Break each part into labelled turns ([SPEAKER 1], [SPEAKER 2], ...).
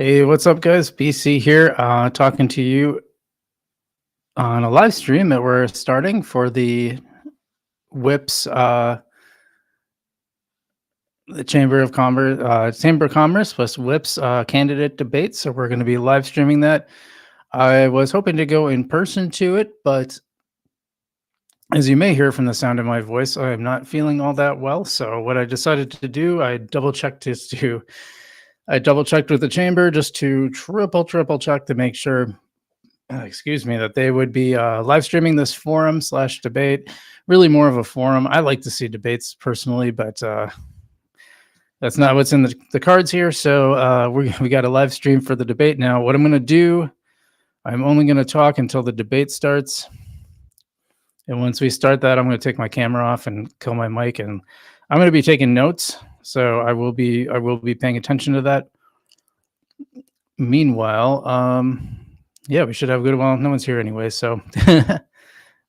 [SPEAKER 1] Hey, what's up, guys? BC here, talking to you on a live stream that we're starting for the WHIPS, the Chamber of Commerce plus WHIPS candidate debate. So we're going to be live streaming that. I was hoping to go in person to it, but as you may hear from the sound of my voice, I am not feeling all that well. So what I decided to do, I double checked with the chamber just to triple check to make sure excuse me, that they would be live streaming this forum / debate. Really more of a forum. I like to see debates personally, but that's not what's in the cards here. So we got a live stream for the debate now. What I'm going to do, I'm only going to talk until the debate starts. And once we start that, I'm going to take my camera off and kill my mic, and I'm going to be taking notes. So I will be paying attention to that. Meanwhile, yeah, we should have good. Well, no one's here anyway, so let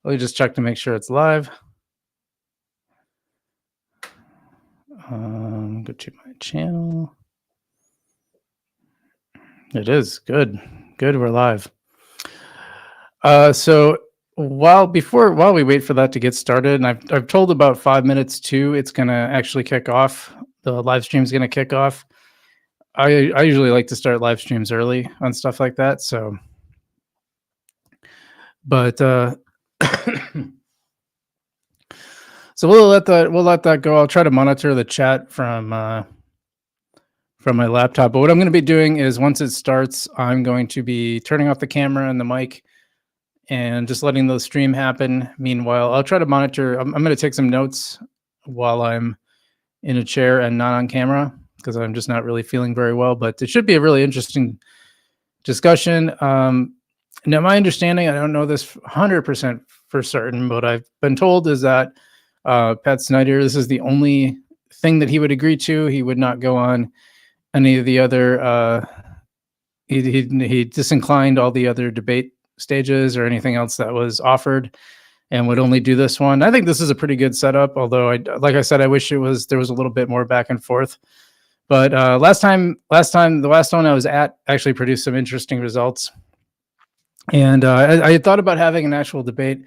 [SPEAKER 1] me just check to make sure it's live. Go to my channel. It is good. We're live. So while we wait for that to get started, and I've told about 5 minutes to it's going to actually kick off. The live stream's going to kick off. I usually like to start live streams early on stuff like that, so. But so we'll let that go. I'll try to monitor the chat from my laptop. But what I'm going to be doing is once it starts, I'm going to be turning off the camera and the mic and just letting the stream happen. Meanwhile, I'll try to monitor. I'm going to take some notes while I'm in a chair and not on camera because I'm just not really feeling very well. But it should be a really interesting discussion. Now, my understanding, I don't know this 100% for certain, but I've been told is that Pat Snyder, this is the only thing that he would agree to. He would not go on any of the other, he disinclined all the other debate stages or anything else that was offered and would only do this one. I think this is a pretty good setup, although like I said, I wish there was a little bit more back and forth. But the last one I was at actually produced some interesting results. And I had thought about having an actual debate,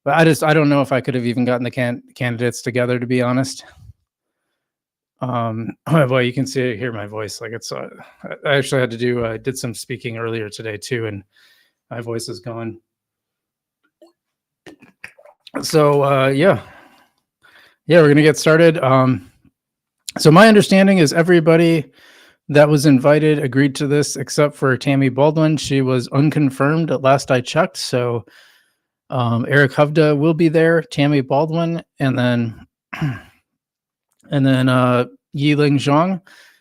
[SPEAKER 1] but I don't know if I could have even gotten the candidates together, to be honest. Oh boy, you can hear my voice. Like it's, I actually had to I did some speaking earlier today too, and my voice is gone. So yeah, we're gonna get started. So my understanding is everybody that was invited agreed to this except for Tammy Baldwin. She was unconfirmed at last I checked. So Eric Hovde will be there, Tammy Baldwin, and then Leng Xiong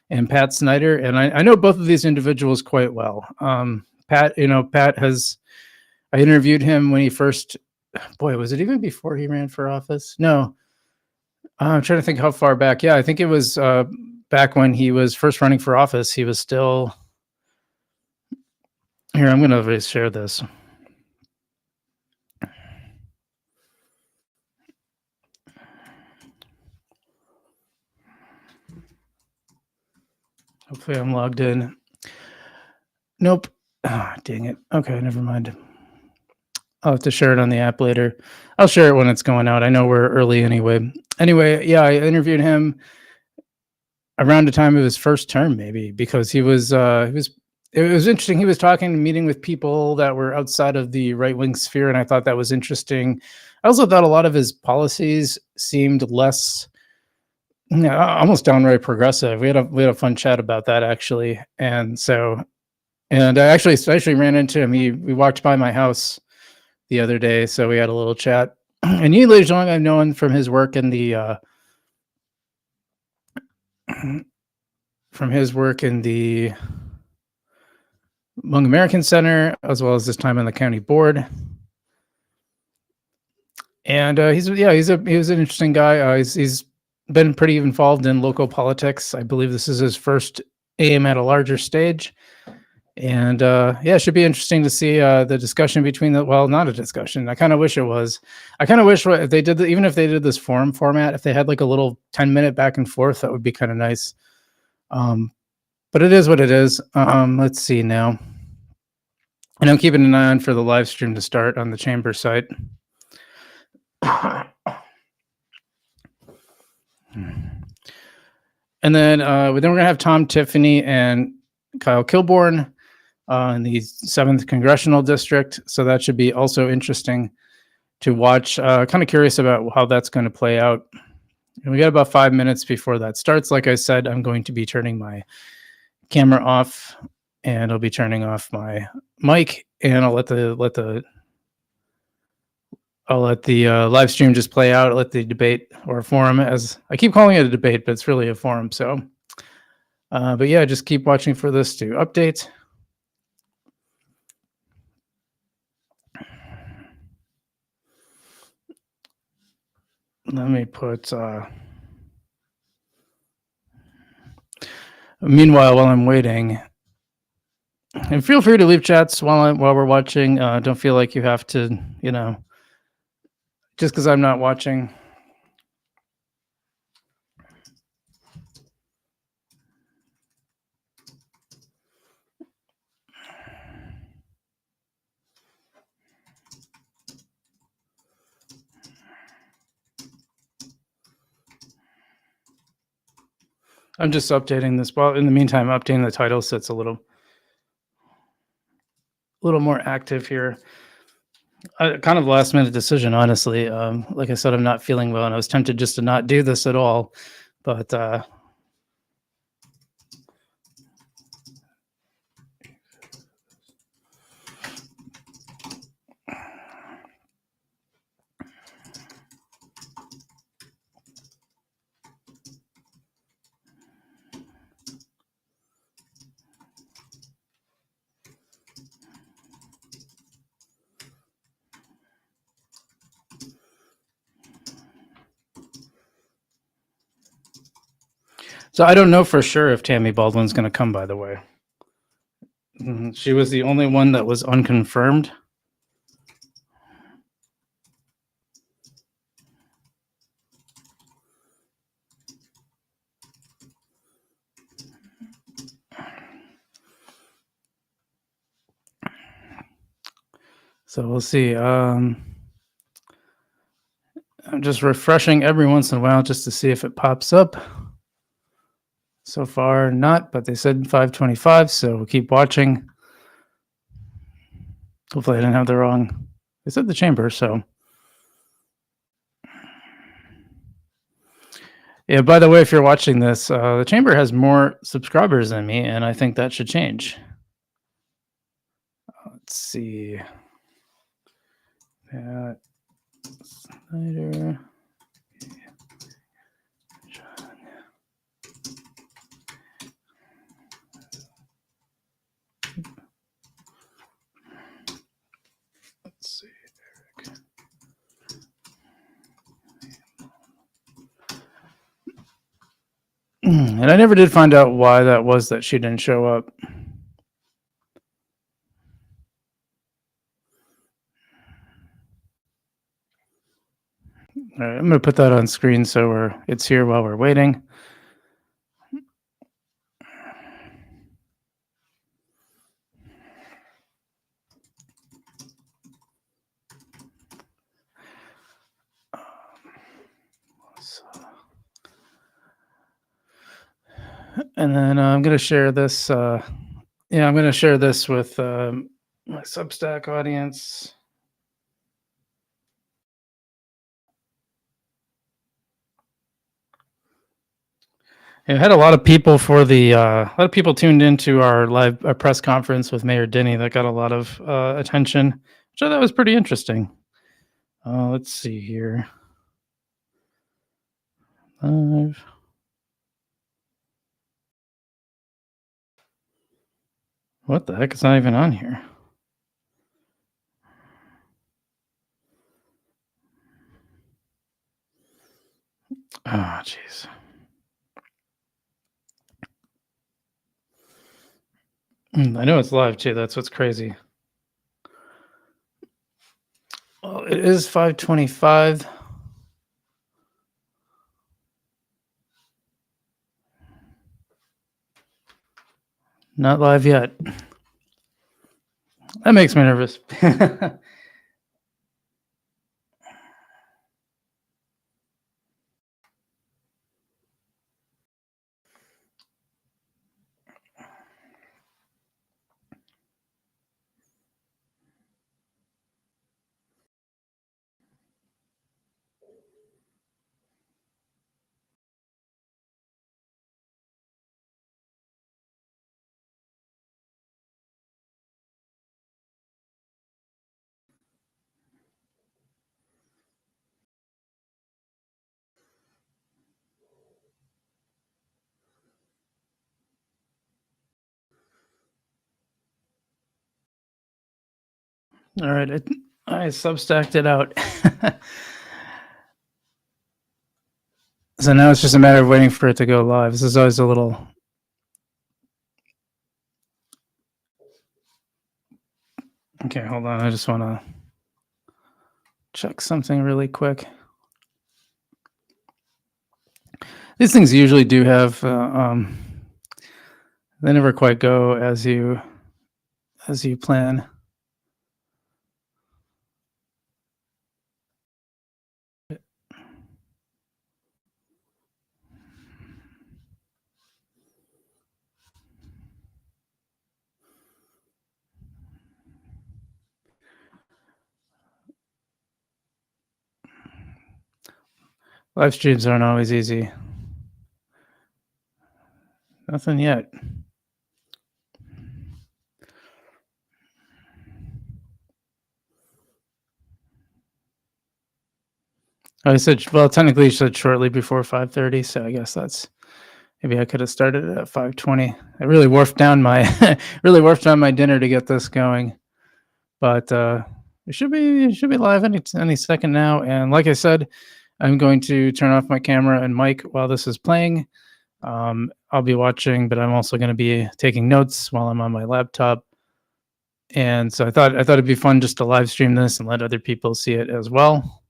[SPEAKER 1] and Pat Snyder. And I know both of these individuals quite well. Pat, I interviewed him when he first, boy, was it even before he ran for office? No, I'm trying to think how far back. Yeah, I think it was back when he was first running for office. He was still here. I'm going to share this. Hopefully I'm logged in. Nope. Oh, dang it. Okay, never mind. I'll have to share it on the app later. I'll share it when it's going out. I know we're early anyway. Anyway, yeah, I interviewed him around the time of his first term, maybe, because it was interesting. He was meeting with people that were outside of the right-wing sphere, and I thought that was interesting. I also thought a lot of his policies seemed less, almost downright progressive. We had a fun chat about that, actually. And I actually ran into him. We walked by my house the other day, so we had a little chat. And Yi Zhong, I've known from his work in the Hmong American Center, as well as this time on the county board. And he was an interesting guy. He's been pretty involved in local politics. I believe this is his first aim at a larger stage. And it should be interesting to see the discussion between not a discussion. I kind of wish it was. I kind of wish if they did even if they did this forum format, if they had like a little 10-minute back and forth, that would be kind of nice. But it is what it is. Let's see now. And I'm keeping an eye on for the live stream to start on the chamber site. And then we're going to have Tom, Tiffany, and Kyle Kilbourn in the 7th Congressional District. So that should be also interesting to watch. Kind of curious about how that's going to play out. And we got about 5 minutes before that starts. Like I said, I'm going to be turning my camera off, and I'll be turning off my mic, and I'll let the live stream just play out. I'll let the debate or forum, as I keep calling it a debate, but it's really a forum. So, but yeah, just keep watching for this to update. Let me put. Meanwhile, while I'm waiting, and feel free to leave chats while we're watching. Don't feel like you have to, just because I'm not watching. I'm just updating this. Well, in the meantime, updating the title so it's a little more active here. Kind of last minute decision, honestly. Like I said, I'm not feeling well, and I was tempted just to not do this at all, but so I don't know for sure if Tammy Baldwin's going to come, by the way. She was the only one that was unconfirmed. So we'll see. I'm just refreshing every once in a while just to see if it pops up. So far, not, but they said 5:25, so we'll keep watching. Hopefully I didn't have the wrong. They said the chamber, so. Yeah, by the way, if you're watching this, the chamber has more subscribers than me, and I think that should change. Let's see. Snyder. Let's see, Eric. And I never did find out why that was that she didn't show up. All right, I'm going to put that on screen so it's here while we're waiting. And then I'm going to share this. I'm going to share this with my Substack audience. I had a lot of people a lot of people tuned into our live press conference with Mayor Denny that got a lot of attention, which I thought was pretty interesting. Let's see here. Live. What the heck? It's not even on here. Oh, jeez. I know it's live too. That's what's crazy. Well, it is 5:25. Not live yet. That makes me nervous. All right, I substacked it out. So now it's just a matter of waiting for it to go live. This is always a little. Okay, hold on. I just want to check something really quick. These things usually do have. They never quite go as you plan. Live streams aren't always easy. Nothing yet. I said, well, technically you said shortly before 5:30, so I guess that's maybe I could have started it at 5:20. I really wolfed down my dinner to get this going, but it should be live any second now. And like I said, I'm going to turn off my camera and mic while this is playing. I'll be watching, but I'm also going to be taking notes while I'm on my laptop. And so I thought it'd be fun just to live stream this and let other people see it as well.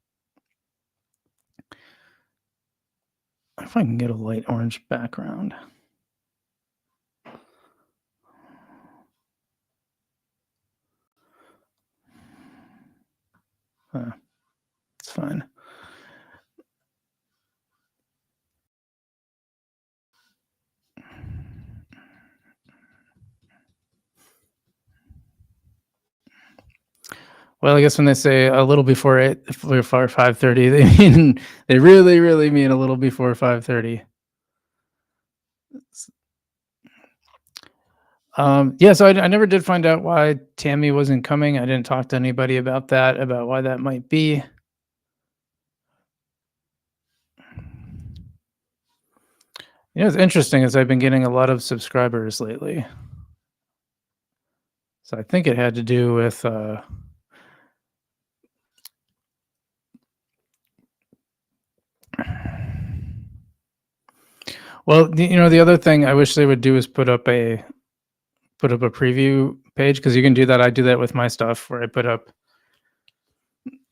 [SPEAKER 1] If I can get a light orange background. It's fine. Well, I guess when they say a little before 5:30, they really mean a little before 5:30. Yeah, so I never did find out why Tammy wasn't coming. I didn't talk to anybody about why that might be. You know, what's interesting is I've been getting a lot of subscribers lately. So I think it had to do with well, the other thing I wish they would do is put up a preview page, because you can do that. I do that with my stuff where I put up,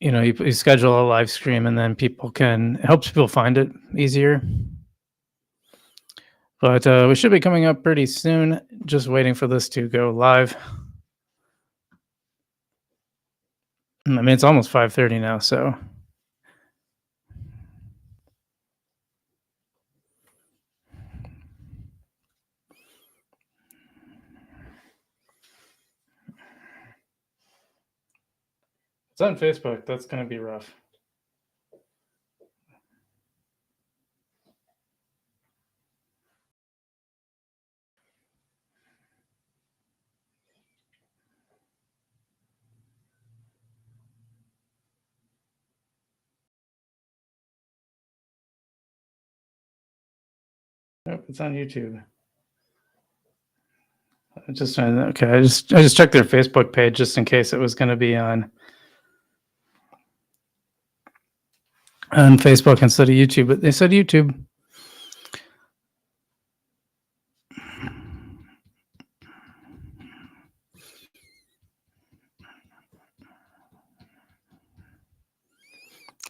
[SPEAKER 1] you schedule a live stream and then it helps people find it easier. But we should be coming up pretty soon. Just waiting for this to go live. I mean, it's almost 5:30 now, so. It's on Facebook. That's going to be rough. Nope, it's on YouTube. I just checked their Facebook page just in case it was going to be on Facebook instead of YouTube, but they said YouTube.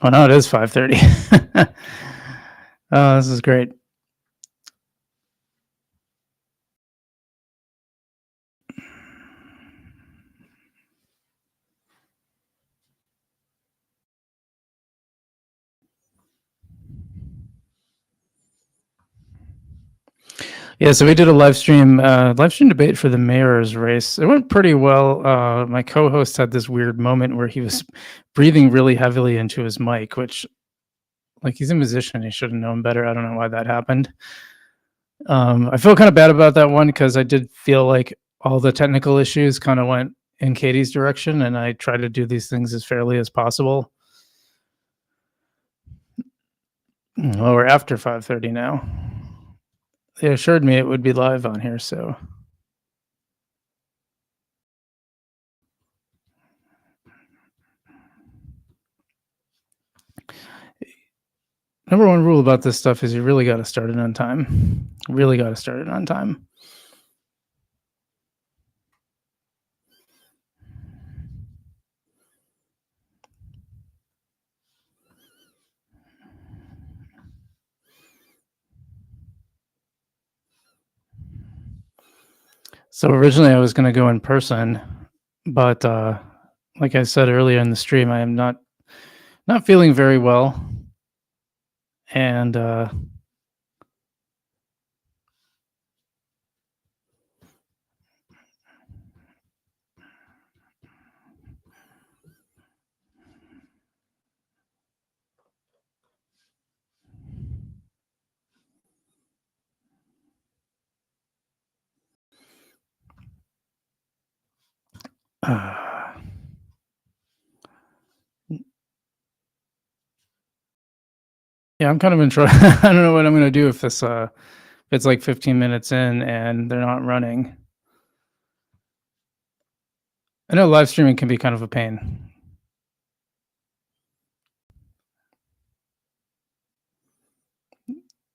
[SPEAKER 1] Oh no, it is 5:30. Oh, this is great. Yeah, so we did a live stream debate for the mayor's race. It went pretty well. My co-host had this weird moment where he was breathing really heavily into his mic, which, like, he's a musician. He should have known better. I don't know why that happened. I feel kind of bad about that one because I did feel like all the technical issues kind of went in Katie's direction, and I try to do these things as fairly as possible. Well, we're after 5:30 now. They assured me it would be live on here, so. Number one rule about this stuff is you really got to start it on time. Really got to start it on time. So originally I was going to go in person, but like I said earlier in the stream, I am not feeling very well, and yeah, I'm kind of in trouble. I don't know what I'm going to do if this if it's like 15 minutes in and they're not running. I know live streaming can be kind of a pain.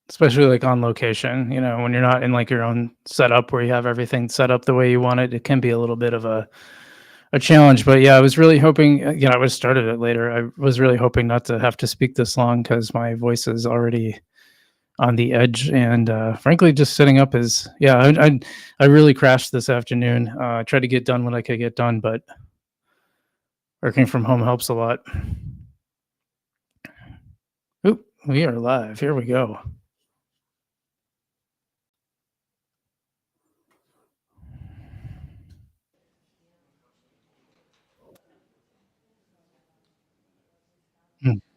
[SPEAKER 1] Especially like on location, you know, when you're not in like your own setup where you have everything set up the way you want it, it can be a little bit of a challenge. But yeah, I was really hoping, you know, I would have started it later. I was really hoping not to have to speak this long because my voice is already on the edge. And frankly, just sitting up is, yeah, I really crashed this afternoon. I tried to get done what I could get done, but working from home helps a lot. Oop, we are live. Here we go.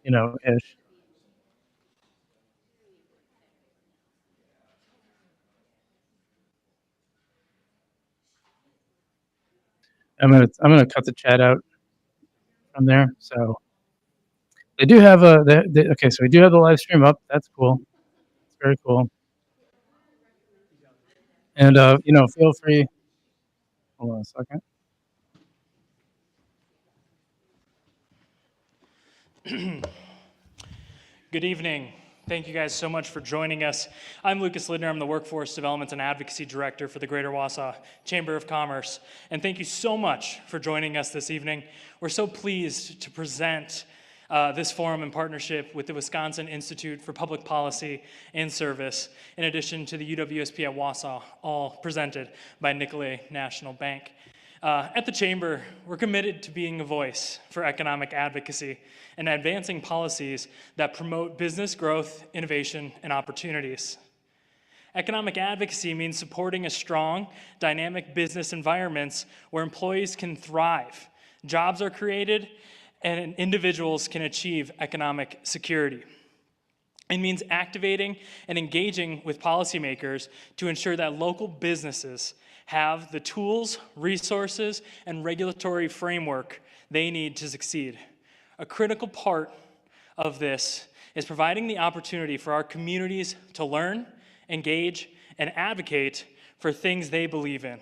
[SPEAKER 1] You know, ish. I'm gonna cut the chat out from there. So they do have a okay. So we do have the live stream up. That's cool. It's very cool. And you know, feel free. Hold on a second.
[SPEAKER 2] Good evening. Thank you guys so much for joining us. I'm Lucas Lidner. I'm the Workforce Development and Advocacy Director for the Greater Wausau Chamber of Commerce. And thank you so much for joining us this evening. We're so pleased to present this forum in partnership with the Wisconsin Institute for Public Policy and Service, in addition to the UWSP at Wausau, all presented by Nicolet National Bank. At the Chamber, we're committed to being a voice for economic advocacy and advancing policies that promote business growth, innovation, and opportunities. Economic advocacy means supporting a strong, dynamic business environments where employees can thrive, jobs are created, and individuals can achieve economic security. It means activating and engaging with policymakers to ensure that local businesses have the tools, resources, and regulatory framework they need to succeed. A critical part of this is providing the opportunity for our communities to learn, engage, and advocate for things they believe in.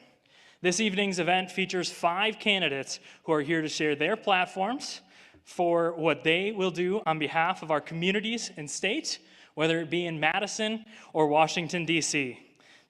[SPEAKER 2] This evening's event features 5 candidates who are here to share their platforms for what they will do on behalf of our communities and state, whether it be in Madison or Washington, D.C.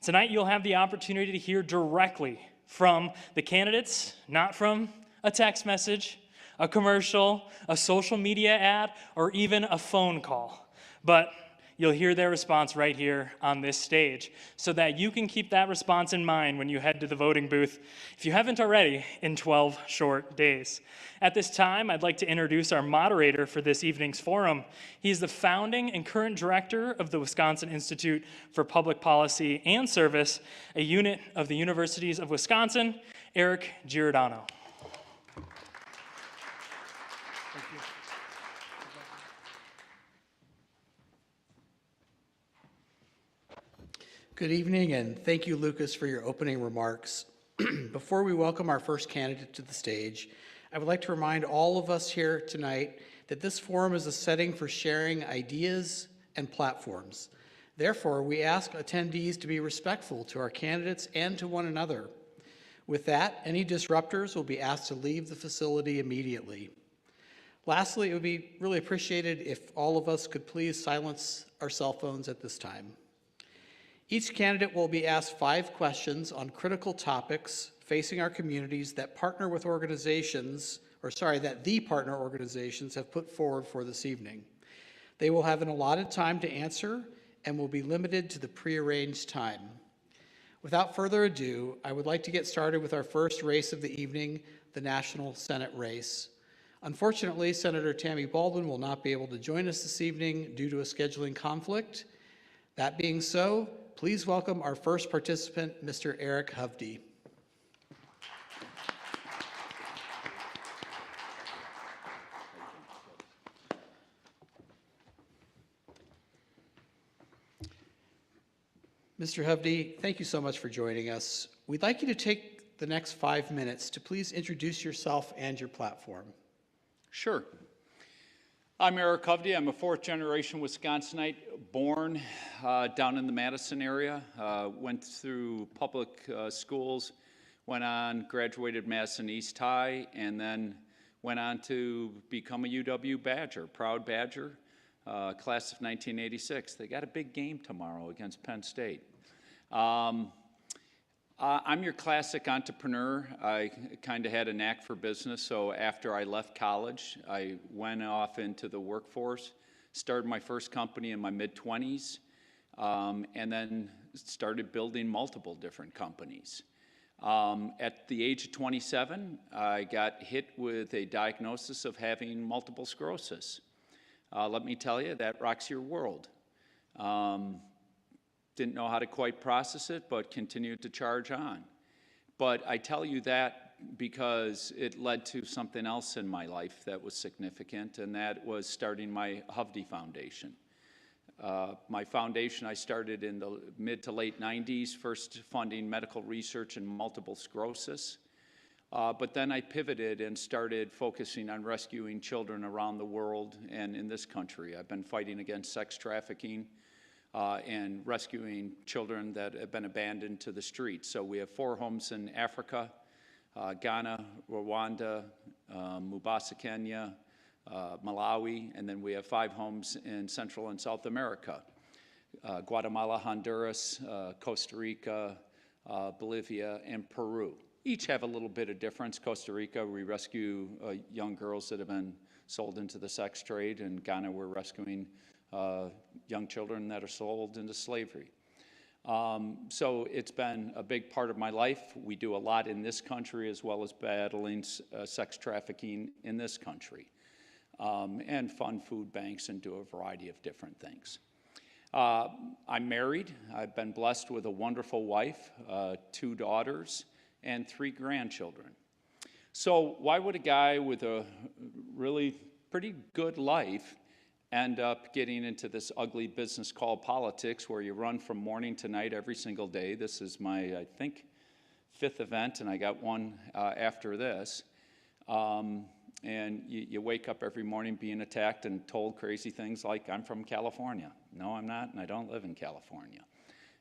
[SPEAKER 2] Tonight, you'll have the opportunity to hear directly from the candidates, not from a text message, a commercial, a social media ad, or even a phone call. But you'll hear their response right here on this stage so that you can keep that response in mind when you head to the voting booth, if you haven't already, in 12 short days. At this time, I'd like to introduce our moderator for this evening's forum. He's the founding and current director of the Wisconsin Institute for Public Policy and Service, a unit of the Universities of Wisconsin, Eric Giordano.
[SPEAKER 3] Good evening, and thank you, Lucas, for your opening remarks. Before we welcome our first candidate to the stage, I would like to remind all of us here tonight that this forum is a setting for sharing ideas and platforms. Therefore, we ask attendees to be respectful to our candidates and to one another. With that, any disruptors will be asked to leave the facility immediately. Lastly, it would be really appreciated if all of us could please silence our cell phones at this time. Each candidate will be asked 5 questions on critical topics facing our communities that the partner organizations have put forward for this evening. They will have an allotted time to answer and will be limited to the prearranged time. Without further ado, I would like to get started with our first race of the evening, the National Senate race. Unfortunately, Senator Tammy Baldwin will not be able to join us this evening due to a scheduling conflict. That being so, please welcome our first participant, Mr. Eric Hovde. Mr. Hovde, thank you so much for joining us. We'd like you to take the next 5 minutes to please introduce yourself and your platform.
[SPEAKER 4] Sure. I'm Eric Hovde. I'm a 4th-generation Wisconsinite, born down in the Madison area. Went through public schools, graduated Madison East High, and then went on to become a UW Badger, proud Badger, class of 1986. They got a big game tomorrow against Penn State. I'm your classic entrepreneur. I kind of had a knack for business, so after I left college, I went off into the workforce, started my first company in my mid-20s, and then started building multiple different companies. At the age of 27, I got hit with a diagnosis of having multiple sclerosis. Let me tell you, that rocks your world. Didn't know how to quite process it, but continued to charge on. But I tell you that because it led to something else in my life that was significant, and that was starting my Hovde Foundation. My foundation I started in the mid to late 90s, first funding medical research in multiple sclerosis. But then I pivoted and started focusing on rescuing children around the world and in this country. I've been fighting against sex trafficking and rescuing children that have been abandoned to the streets. So we have 4 homes in Africa, Ghana, Rwanda, Mombasa, Kenya, Malawi, and then we have 5 homes in Central and South America, Guatemala, Honduras, Costa Rica, Bolivia, and Peru. Each have a little bit of difference. Costa Rica, we rescue young girls that have been sold into the sex trade. In Ghana, we're rescuing young children that are sold into slavery. So it's been a big part of my life. We do a lot in this country as well as battling sex trafficking in this country, and fund food banks and do a variety of different things. I'm married. I've been blessed with a wonderful wife, 2 daughters, and 3 grandchildren. So why would a guy with a really pretty good life end up getting into this ugly business called politics, where you run from morning to night every single day? This is my, I think, 5th event, and I got one after this. And you wake up every morning being attacked and told crazy things like, I'm from California. No, I'm not, and I don't live in California.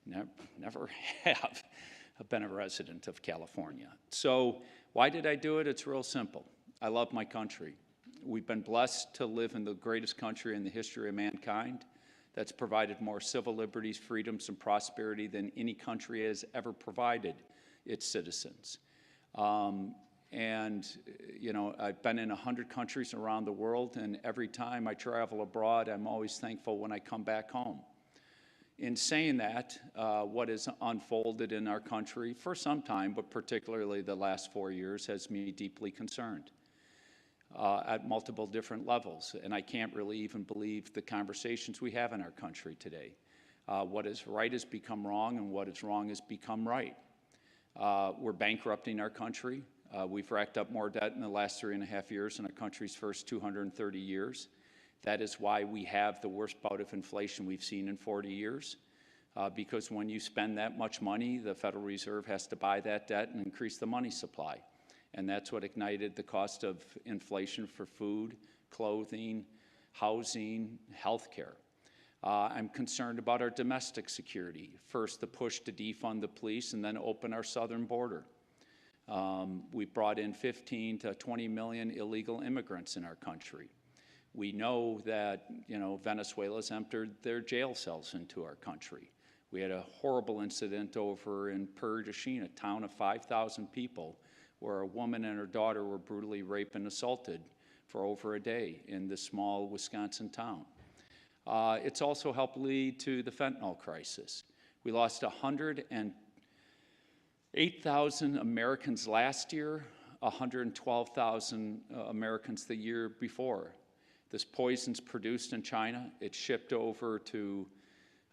[SPEAKER 4] Never have been a resident of California. So why did I do it? It's real simple. I love my country. We've been blessed to live in the greatest country in the history of mankind that's provided more civil liberties, freedoms, and prosperity than any country has ever provided its citizens. And, you know, I've been in 100 countries around the world, and every time I travel abroad, I'm always thankful when I come back home. In saying that, what has unfolded in our country for some time, but particularly the last 4 years, has me deeply concerned at multiple different levels. And I can't really even believe the conversations we have in our country today. What is right has become wrong, and what is wrong has become right. We're bankrupting our country. We've racked up more debt in the last 3.5 years in our country's first 230 years. That is why we have the worst bout of inflation we've seen in 40 years, because when you spend that much money, the Federal Reserve has to buy that debt and increase the money supply. And that's what ignited the cost of inflation for food, clothing, housing, health care. I'm concerned about our domestic security. First, the push to defund the police and then open our southern border. We brought in 15 to 20 million illegal immigrants in our country. We know that, you know, Venezuela's entered their jail cells into our country. We had a horrible incident over in Perdochin, a town of 5,000 people, where a woman and her daughter were brutally raped and assaulted for over a day in this small Wisconsin town. It's also helped lead to the fentanyl crisis. We lost 108,000 Americans last year, 112,000 Americans the year before. This poison's produced in China. It's shipped over to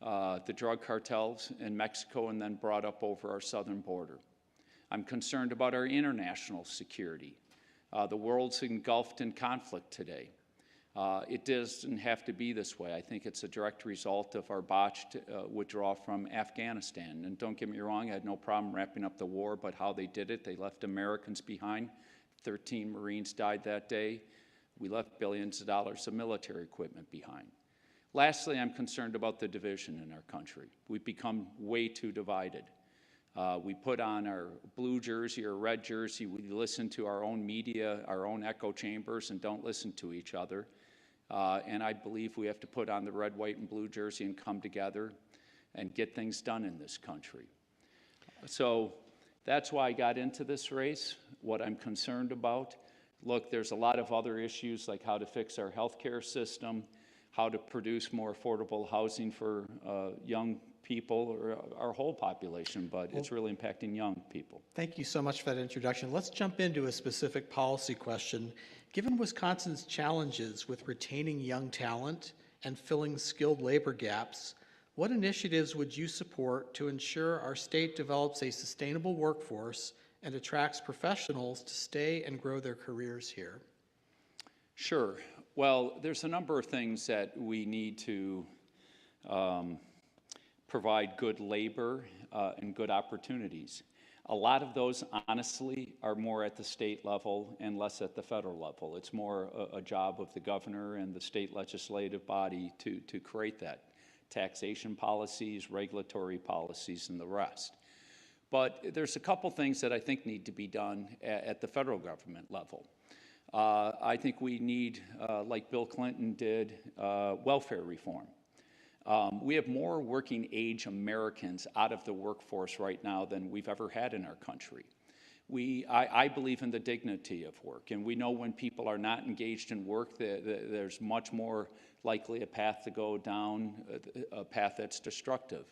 [SPEAKER 4] the drug cartels in Mexico and then brought up over our southern border. I'm concerned about our international security. The world's engulfed in conflict today. It doesn't have to be this way. I think it's a direct result of our botched withdrawal from Afghanistan. And don't get me wrong, I had no problem wrapping up the war, but how they did it, they left Americans behind. 13 Marines died that day. We left billions of dollars of military equipment behind. Lastly, I'm concerned about the division in our country. We've become way too divided. We put on our blue jersey or red jersey. We listen to our own media, our own echo chambers, and don't listen to each other. And I believe we have to put on the red, white, and blue jersey and come together and get things done in this country. So that's why I got into this race, what I'm concerned about. Look, there's a lot of other issues like how to fix our healthcare system, how to produce more affordable housing for young people or our whole population, but it's really impacting young people.
[SPEAKER 3] Thank you so much for that introduction. Let's jump into a specific policy question. Given Wisconsin's challenges with retaining young talent and filling skilled labor gaps, what initiatives would you support to ensure our state develops a sustainable workforce and attracts professionals to stay and grow their careers here?
[SPEAKER 4] Sure. Well, there's a number of things that we need to provide good labor and good opportunities. A lot of those, honestly, are more at the state level and less at the federal level. It's more a job of the governor and the state legislative body to create that. Taxation policies, regulatory policies, and the rest. But there's a couple things that I think need to be done at the federal government level. I think we need, like Bill Clinton did, welfare reform. We have more working age Americans out of the workforce right now than we've ever had in our country. I believe in the dignity of work, and we know when people are not engaged in work, there's much more likely a path to go down, a path that's destructive,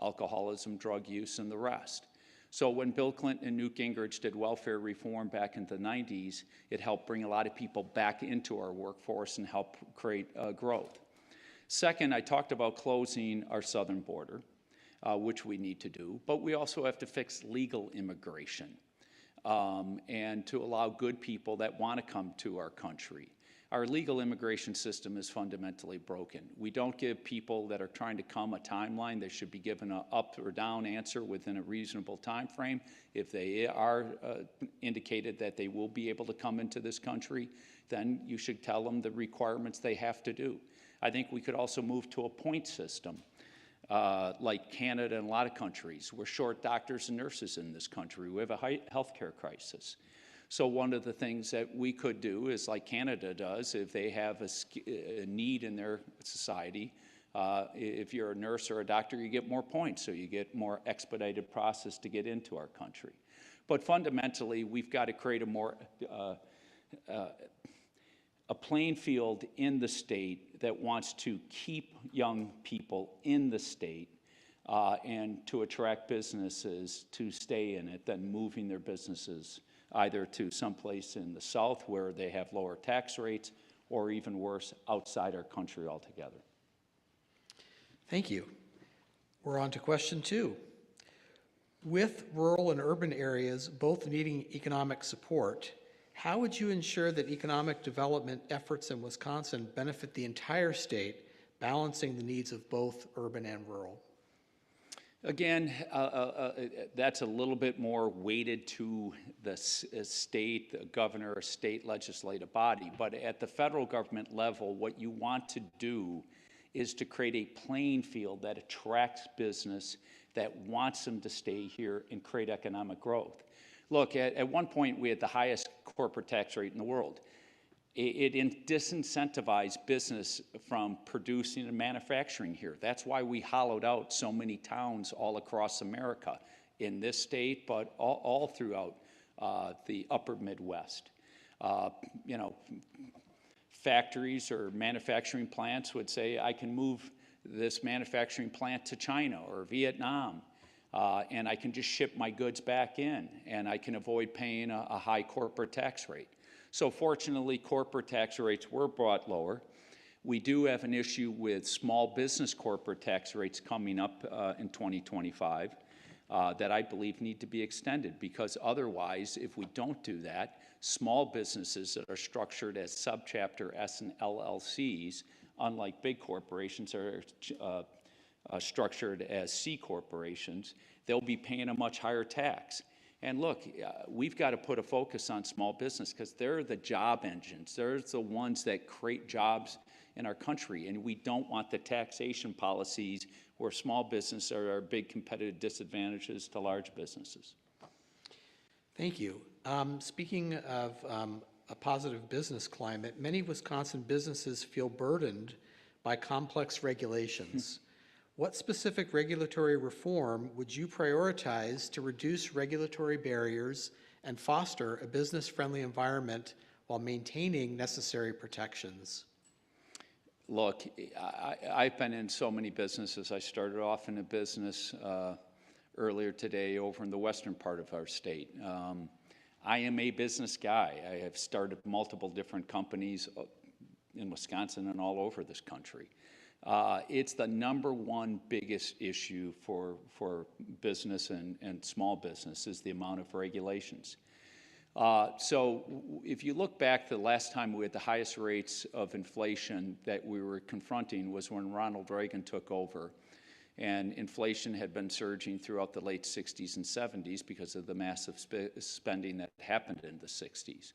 [SPEAKER 4] alcoholism, drug use, and the rest. So when Bill Clinton and Newt Gingrich did welfare reform back in the 90s, it helped bring a lot of people back into our workforce and help create growth. Second, I talked about closing our southern border, which we need to do, but we also have to fix legal immigration and to allow good people that want to come to our country. Our legal immigration system is fundamentally broken. We don't give people that are trying to come a timeline. They should be given an up or down answer within a reasonable time frame. If they are indicated that they will be able to come into this country, then you should tell them the requirements they have to do. I think we could also move to a point system like Canada and a lot of countries. We're short doctors and nurses in this country. We have a healthcare crisis. So one of the things that we could do is like Canada does, if they have a need in their society, if you're a nurse or a doctor, you get more points, so you get more expedited process to get into our country. But fundamentally, we've got to create a more a playing field in the state that wants to keep young people in the state and to attract businesses to stay in it than moving their businesses either to someplace in the south where they have lower tax rates or even worse, outside our country altogether.
[SPEAKER 3] Thank you. We're on to question 2. With rural and urban areas both needing economic support, how would you ensure that economic development efforts in Wisconsin benefit the entire state, balancing the needs of both urban and rural?
[SPEAKER 4] Again, that's a little bit more weighted to the state, the governor, or state legislative body. But at the federal government level, what you want to do is to create a playing field that attracts business, that wants them to stay here and create economic growth. Look, at one point, we had the highest corporate tax rate in the world. It disincentivized business from producing and manufacturing here. That's why we hollowed out so many towns all across America, in this state, but all throughout the upper Midwest. You know, factories or manufacturing plants would say, I can move this manufacturing plant to China or Vietnam, and I can just ship my goods back in, and I can avoid paying a high corporate tax rate. So fortunately, corporate tax rates were brought lower. We do have an issue with small business corporate tax rates coming up in 2025 that I believe need to be extended, because otherwise, if we don't do that, small businesses that are structured as subchapter S and LLCs, unlike big corporations are structured as C corporations, they'll be paying a much higher tax. And look, we've got to put a focus on small business because they're the job engines. They're the ones that create jobs in our country. And we don't want the taxation policies where small business are big competitive disadvantages to large businesses.
[SPEAKER 3] Thank you. Speaking of a positive business climate, many Wisconsin businesses feel burdened by complex regulations. What specific regulatory reform would you prioritize to reduce regulatory barriers and foster a business-friendly environment while maintaining necessary protections?
[SPEAKER 4] Look, I've been in so many businesses. I started off in a business earlier today over in the western part of our state. I am a business guy. I have started multiple different companies in Wisconsin and all over this country. It's the #1 biggest issue for business and small business is the amount of regulations. So if you look back to the last time we had the highest rates of inflation that we were confronting was when Ronald Reagan took over. And inflation had been surging throughout the late 60s and 70s because of the massive spending that happened in the 60s.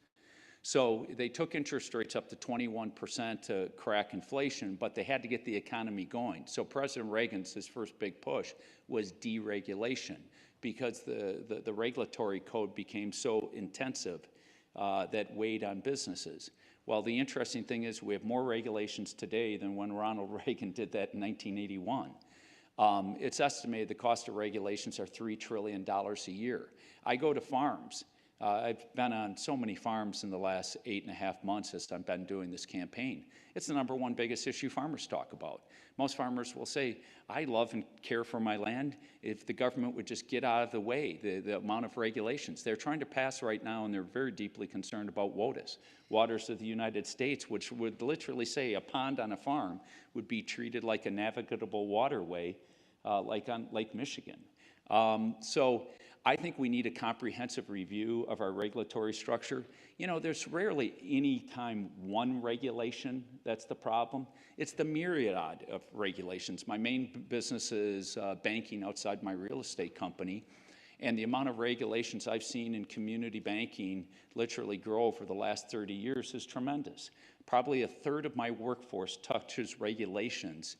[SPEAKER 4] So they took interest rates up to 21% to crack inflation, but they had to get the economy going. So President Reagan's, his first big push was deregulation because the regulatory code became so intensive that weighed on businesses. Well, the interesting thing is we have more regulations today than when Ronald Reagan did that in 1981. It's estimated the cost of regulations are $3 trillion a year. I go to farms. I've been on so many farms in the last 8.5 months as I've been doing this campaign. It's the #1 biggest issue farmers talk about. Most farmers will say, I love and care for my land if the government would just get out of the way, the amount of regulations. They're trying to pass right now, and they're very deeply concerned about WOTUS, Waters of the United States, which would literally say a pond on a farm would be treated like a navigable waterway, like on Lake Michigan. So I think we need a comprehensive review of our regulatory structure. You know, there's rarely any time one regulation that's the problem. It's the myriad of regulations. My main business is banking outside my real estate company, and the amount of regulations I've seen in community banking literally grow over the last 30 years is tremendous. Probably a third of my workforce touches regulations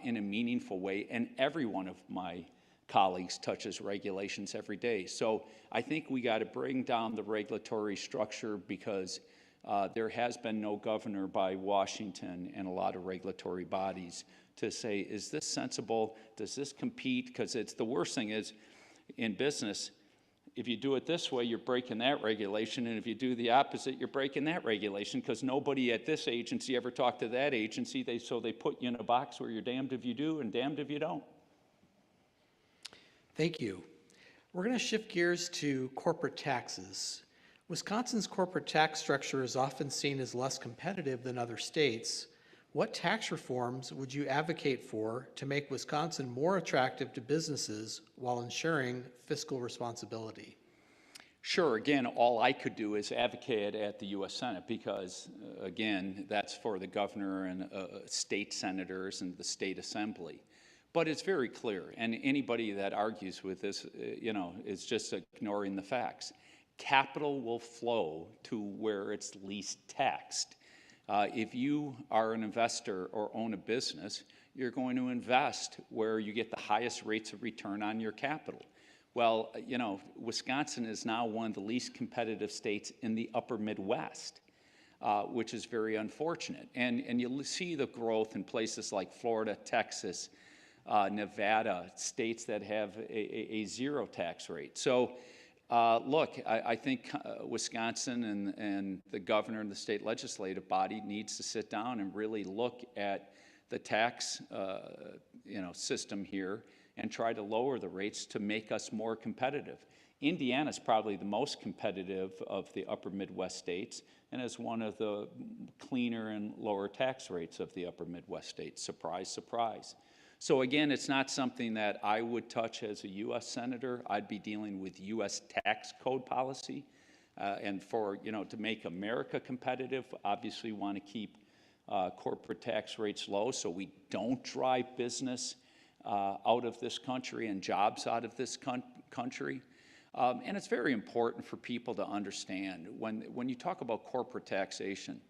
[SPEAKER 4] in a meaningful way, and every one of my colleagues touches regulations every day. So I think we got to bring down the regulatory structure because there has been no governor by Washington and a lot of regulatory bodies to say, is this sensible? Does this compete? Because it's the worst thing is in business, if you do it this way, you're breaking that regulation, and if you do the opposite, you're breaking that regulation, because nobody at this agency ever talked to that agency, so they put you in a box where you're damned if you do and damned if you don't.
[SPEAKER 3] Thank you. We're going to shift gears to corporate taxes. Wisconsin's corporate tax structure is often seen as less competitive than other states. What tax reforms would you advocate for to make Wisconsin more attractive to businesses while ensuring fiscal responsibility?
[SPEAKER 4] Sure, again, all I could do is advocate at the U.S. Senate because, again, that's for the governor and state senators and the state assembly. But it's very clear, and anybody that argues with this, is just ignoring the facts. Capital will flow to where it's least taxed. If you are an investor or own a business, you're going to invest where you get the highest rates of return on your capital. Well, Wisconsin is now one of the least competitive states in the upper Midwest, which is very unfortunate. And you see the growth in places like Florida, Texas, Nevada, states that have a zero tax rate. So look, I think Wisconsin and the governor and the state legislative body needs to sit down and really look at the tax system here and try to lower the rates to make us more competitive. Indiana is probably the most competitive of the upper Midwest states and is one of the cleaner and lower tax rates of the upper Midwest states. Surprise, surprise. So again, it's not something that I would touch as a U.S. Senator. I'd be dealing with U.S. tax code policy. And to make America competitive, obviously want to keep corporate tax rates low so we don't drive business out of this country and jobs out of this country. And it's very important for people to understand when you talk about corporate taxation,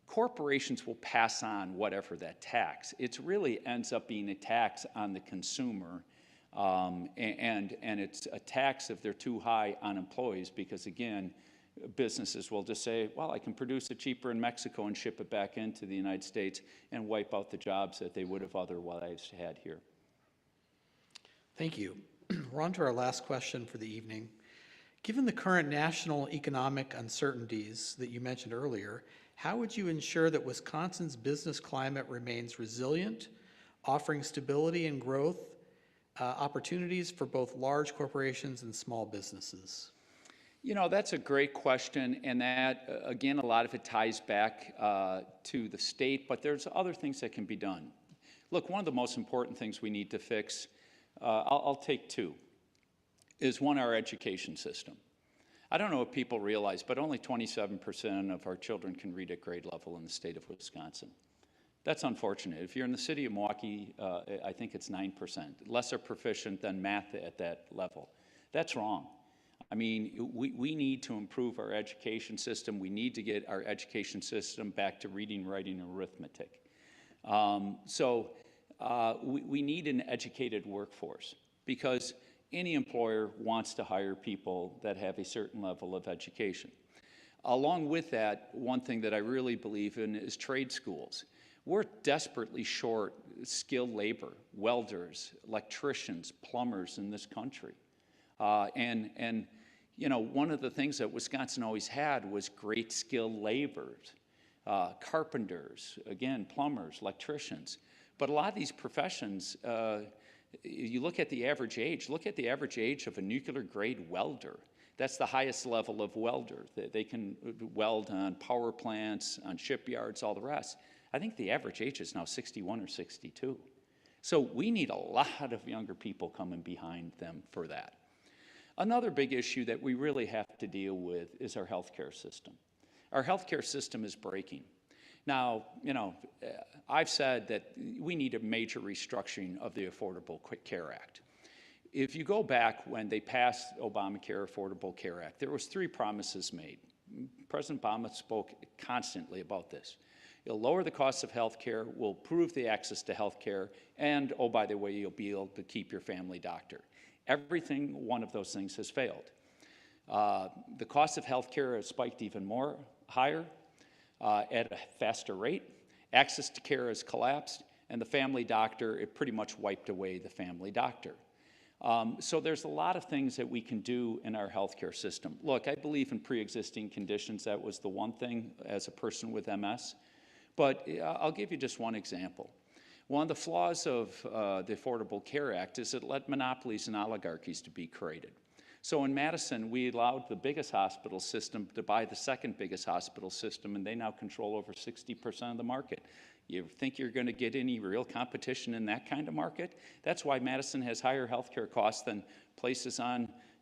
[SPEAKER 4] corporations will pass on whatever that tax. It really ends up being a tax on the consumer, and it's a tax if they're too high on employees because, again, businesses will just say, well, I can produce it cheaper in Mexico and ship it back into the United States and wipe out the jobs that they would have otherwise had here.
[SPEAKER 3] Thank you. We're on to our last question for the evening. Given the current national economic uncertainties that you mentioned earlier, how would you ensure that Wisconsin's business climate remains resilient, offering stability and growth opportunities for both large corporations and small businesses?
[SPEAKER 4] That's a great question, and that, again, a lot of it ties back to the state, but there's other things that can be done. Look, one of the most important things we need to fix, I'll take two, is one, our education system. I don't know if people realize, but only 27% of our children can read at grade level in the state of Wisconsin. That's unfortunate. If you're in the city of Milwaukee, I think it's 9%, lesser proficient than math at that level. That's wrong. I mean, we need to improve our education system. We need to get our education system back to reading, writing, and arithmetic. We need an educated workforce because any employer wants to hire people that have a certain level of education. Along with that, one thing that I really believe in is trade schools. We're desperately short skilled labor, welders, electricians, plumbers in this country. One of the things that Wisconsin always had was great skilled laborers, carpenters, again, plumbers, electricians. But a lot of these professions, you look at the average age of a nuclear grade welder. That's the highest level of welder. They can weld on power plants, on shipyards, all the rest. I think the average age is now 61 or 62. So we need a lot of younger people coming behind them for that. Another big issue that we really have to deal with is our healthcare system. Our healthcare system is breaking. Now, I've said that we need a major restructuring of the Affordable Care Act. If you go back when they passed Obamacare, Affordable Care Act, there was 3 promises made. President Obama spoke constantly about this. It'll lower the cost of health care, will improve the access to health care, and, oh, by the way, you'll be able to keep your family doctor. Everything one of those things has failed. The cost of health care has spiked even more higher at a faster rate. Access to care has collapsed, and the family doctor, it pretty much wiped away the family doctor. So there's a lot of things that we can do in our healthcare system. Look, I believe in pre-existing conditions. That was the one thing as a person with MS. But I'll give you just one example. One of the flaws of the Affordable Care Act is it let monopolies and oligarchies to be created. So in Madison, we allowed the biggest hospital system to buy the second biggest hospital system, and they now control over 60% of the market. You think you're going to get any real competition in that kind of market? That's why Madison has higher healthcare costs than places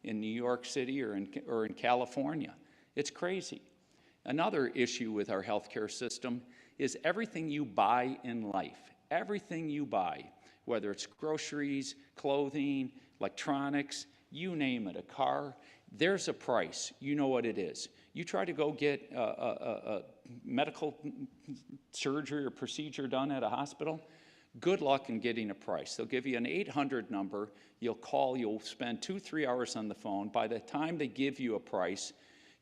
[SPEAKER 4] in New York City or in California. It's crazy. Another issue with our healthcare system is everything you buy in life, everything you buy, whether it's groceries, clothing, electronics, you name it, a car, there's a price. You know what it is. You try to go get a medical surgery or procedure done at a hospital, good luck in getting a price. They'll give you an 800 number, you'll call, you'll spend 2-3 hours on the phone. By the time they give you a price,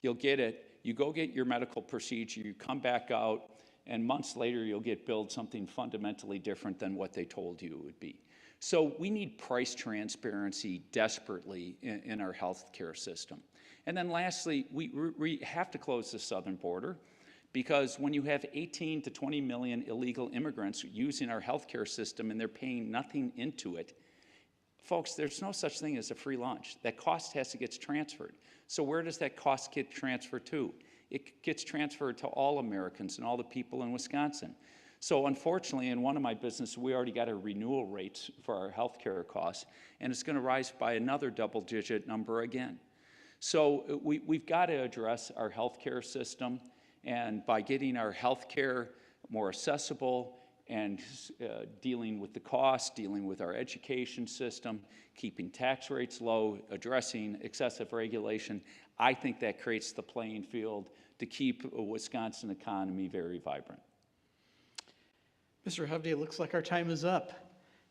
[SPEAKER 4] you'll get it, you go get your medical procedure, you come back out, and months later you'll get billed something fundamentally different than what they told you it would be. So we need price transparency desperately in our healthcare system. And then lastly, we have to close the southern border, because when you have 18 to 20 million illegal immigrants using our healthcare system and they're paying nothing into it, folks, there's no such thing as a free lunch. That cost has to get transferred. So where does that cost get transferred to? It gets transferred to all Americans and all the people in Wisconsin. So unfortunately, in one of my businesses, we already got a renewal rate for our healthcare costs, and it's going to rise by another double-digit number again. So we've got to address our healthcare system, and by getting our healthcare more accessible and dealing with the cost, dealing with our education system, keeping tax rates low, addressing excessive regulation, I think that creates the playing field to keep a Wisconsin economy very vibrant.
[SPEAKER 3] Mr. Hovde, it looks like our time is up.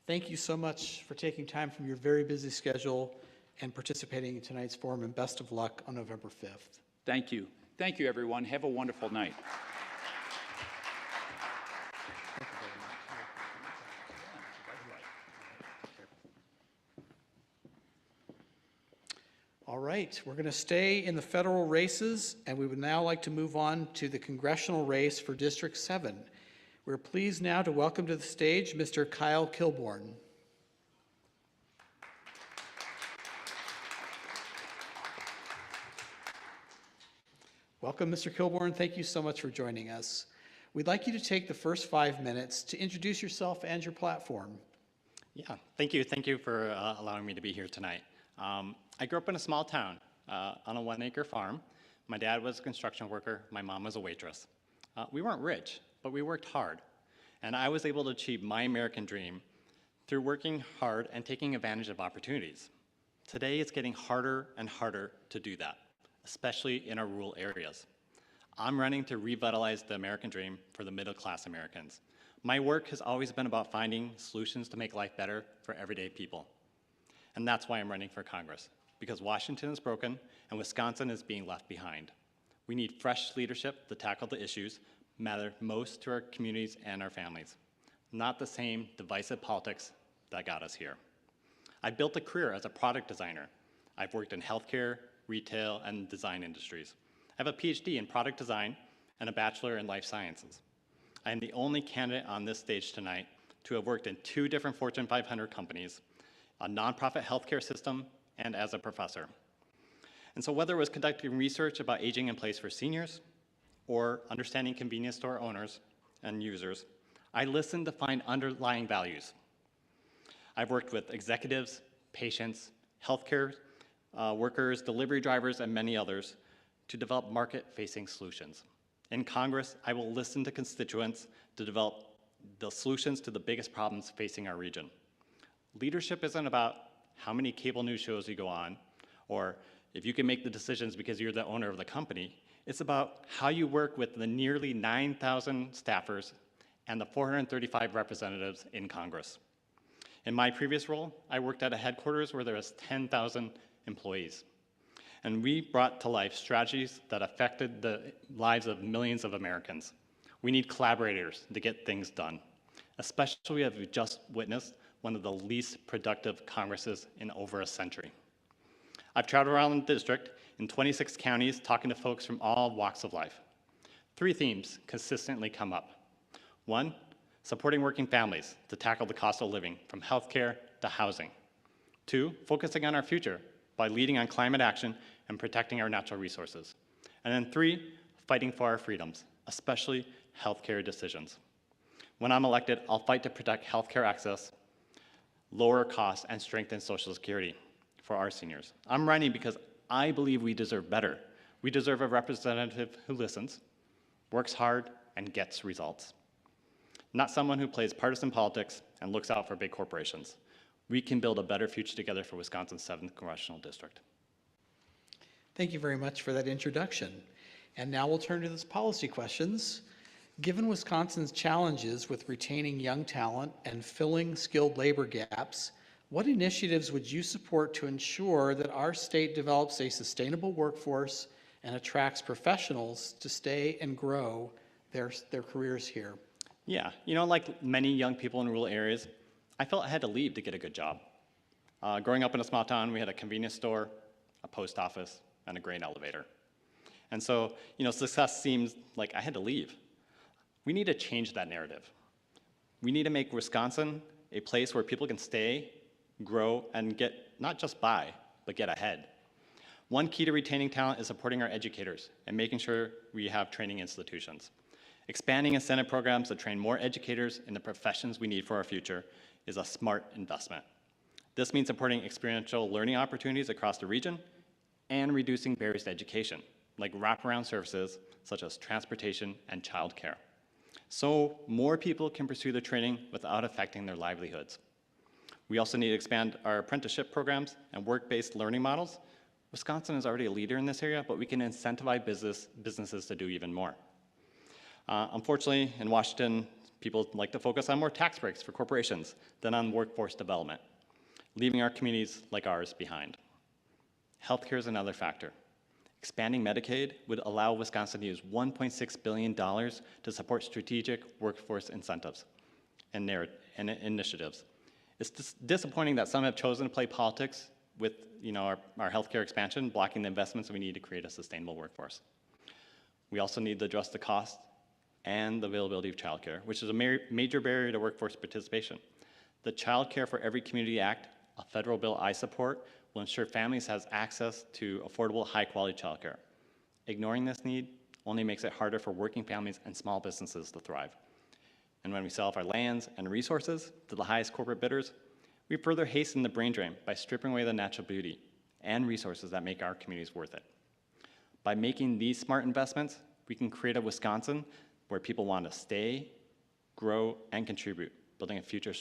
[SPEAKER 3] Thank you so much for taking time from your very busy schedule and participating in tonight's forum, and best of luck on November 5th.
[SPEAKER 4] Thank you. Thank you, everyone. Have a wonderful night.
[SPEAKER 3] All right, we're going to stay in the federal races, and we would now like to move on to the congressional race for District 7. We're pleased now to welcome to the stage Mr. Kyle Kilbourn. Welcome, Mr. Kilbourn. Thank you so much for joining us. We'd like you to take the first 5 minutes to introduce yourself and your platform.
[SPEAKER 5] Yeah, thank you. Thank you for allowing me to be here tonight. I grew up in a small town on a 1-acre farm. My dad was a construction worker. My mom was a waitress. We weren't rich, but we worked hard. And I was able to achieve my American dream through working hard and taking advantage of opportunities. Today, it's getting harder and harder to do that, especially in our rural areas. I'm running to revitalize the American dream for the middle-class Americans. My work has always been about finding solutions to make life better for everyday people. And that's why I'm running for Congress, because Washington is broken and Wisconsin is being left behind. We need fresh leadership to tackle the issues matter most to our communities and our families, not the same divisive politics that got us here. I built a career as a product designer. I've worked in healthcare, retail, and design industries. I have a PhD in product design and a bachelor in life sciences. I am the only candidate on this stage tonight to have worked in 2 different Fortune 500 companies, a nonprofit healthcare system, and as a professor. And so whether it was conducting research about aging in place for seniors or understanding convenience store owners and users, I listened to find underlying values. I've worked with executives, patients, healthcare workers, delivery drivers, and many others to develop market-facing solutions. In Congress, I will listen to constituents to develop the solutions to the biggest problems facing our region. Leadership isn't about how many cable news shows you go on, or if you can make the decisions because you're the owner of the company. It's about how you work with the nearly 9,000 staffers and the 435 representatives in Congress. In my previous role, I worked at a headquarters where there was 10,000 employees. And we brought to life strategies that affected the lives of millions of Americans. We need collaborators to get things done, especially as we just witnessed one of the least productive Congresses in over a century. I've traveled around the district in 26 counties talking to folks from all walks of life. 3 themes consistently come up. 1, supporting working families to tackle the cost of living, from healthcare to housing. 2, focusing on our future by leading on climate action and protecting our natural resources. And then 3, fighting for our freedoms, especially healthcare decisions. When I'm elected, I'll fight to protect healthcare access, lower costs, and strengthen Social Security for our seniors. I'm running because I believe we deserve better. We deserve a representative who listens, works hard, and gets results. Not someone who plays partisan politics and looks out for big corporations. We can build a better future together for Wisconsin's 7th Congressional District.
[SPEAKER 3] Thank you very much for that introduction. And now we'll turn to those policy questions. Given Wisconsin's challenges with retaining young talent and filling skilled labor gaps, what initiatives would you support to ensure that our state develops a sustainable workforce and attracts professionals to stay and grow their careers here?
[SPEAKER 5] Yeah, like many young people in rural areas, I felt I had to leave to get a good job. Growing up in a small town, we had a convenience store, a post office, and a grain elevator. And so, success seems like I had to leave. We need to change that narrative. We need to make Wisconsin a place where people can stay, grow, and get not just by, but get ahead. One key to retaining talent is supporting our educators and making sure we have training institutions. Expanding incentive programs to train more educators in the professions we need for our future is a smart investment. This means supporting experiential learning opportunities across the region and reducing barriers to education, like wraparound services such as transportation and childcare, so more people can pursue their training without affecting their livelihoods. We also need to expand our apprenticeship programs and work-based learning models. Wisconsin is already a leader in this area, but we can incentivize businesses to do even more. Unfortunately, in Washington, people like to focus on more tax breaks for corporations than on workforce development, leaving our communities like ours behind. Healthcare is another factor. Expanding Medicaid would allow Wisconsin to use $1.6 billion to support strategic workforce incentives and initiatives. It's disappointing that some have chosen to play politics with our healthcare expansion, blocking the investments we need to create a sustainable workforce. We also need to address the cost and the availability of childcare, which is a major barrier to workforce participation. The Child Care for Every Community Act, a federal bill I support, will ensure families have access to affordable, high-quality childcare. Ignoring this need only makes it harder for working families and small businesses to thrive. And when we sell off our lands and resources to the highest corporate bidders, we further hasten the brain drain by stripping away the natural beauty and resources that make our communities worth it. By making these smart investments, we can create a Wisconsin where people want to stay, grow, and contribute, building a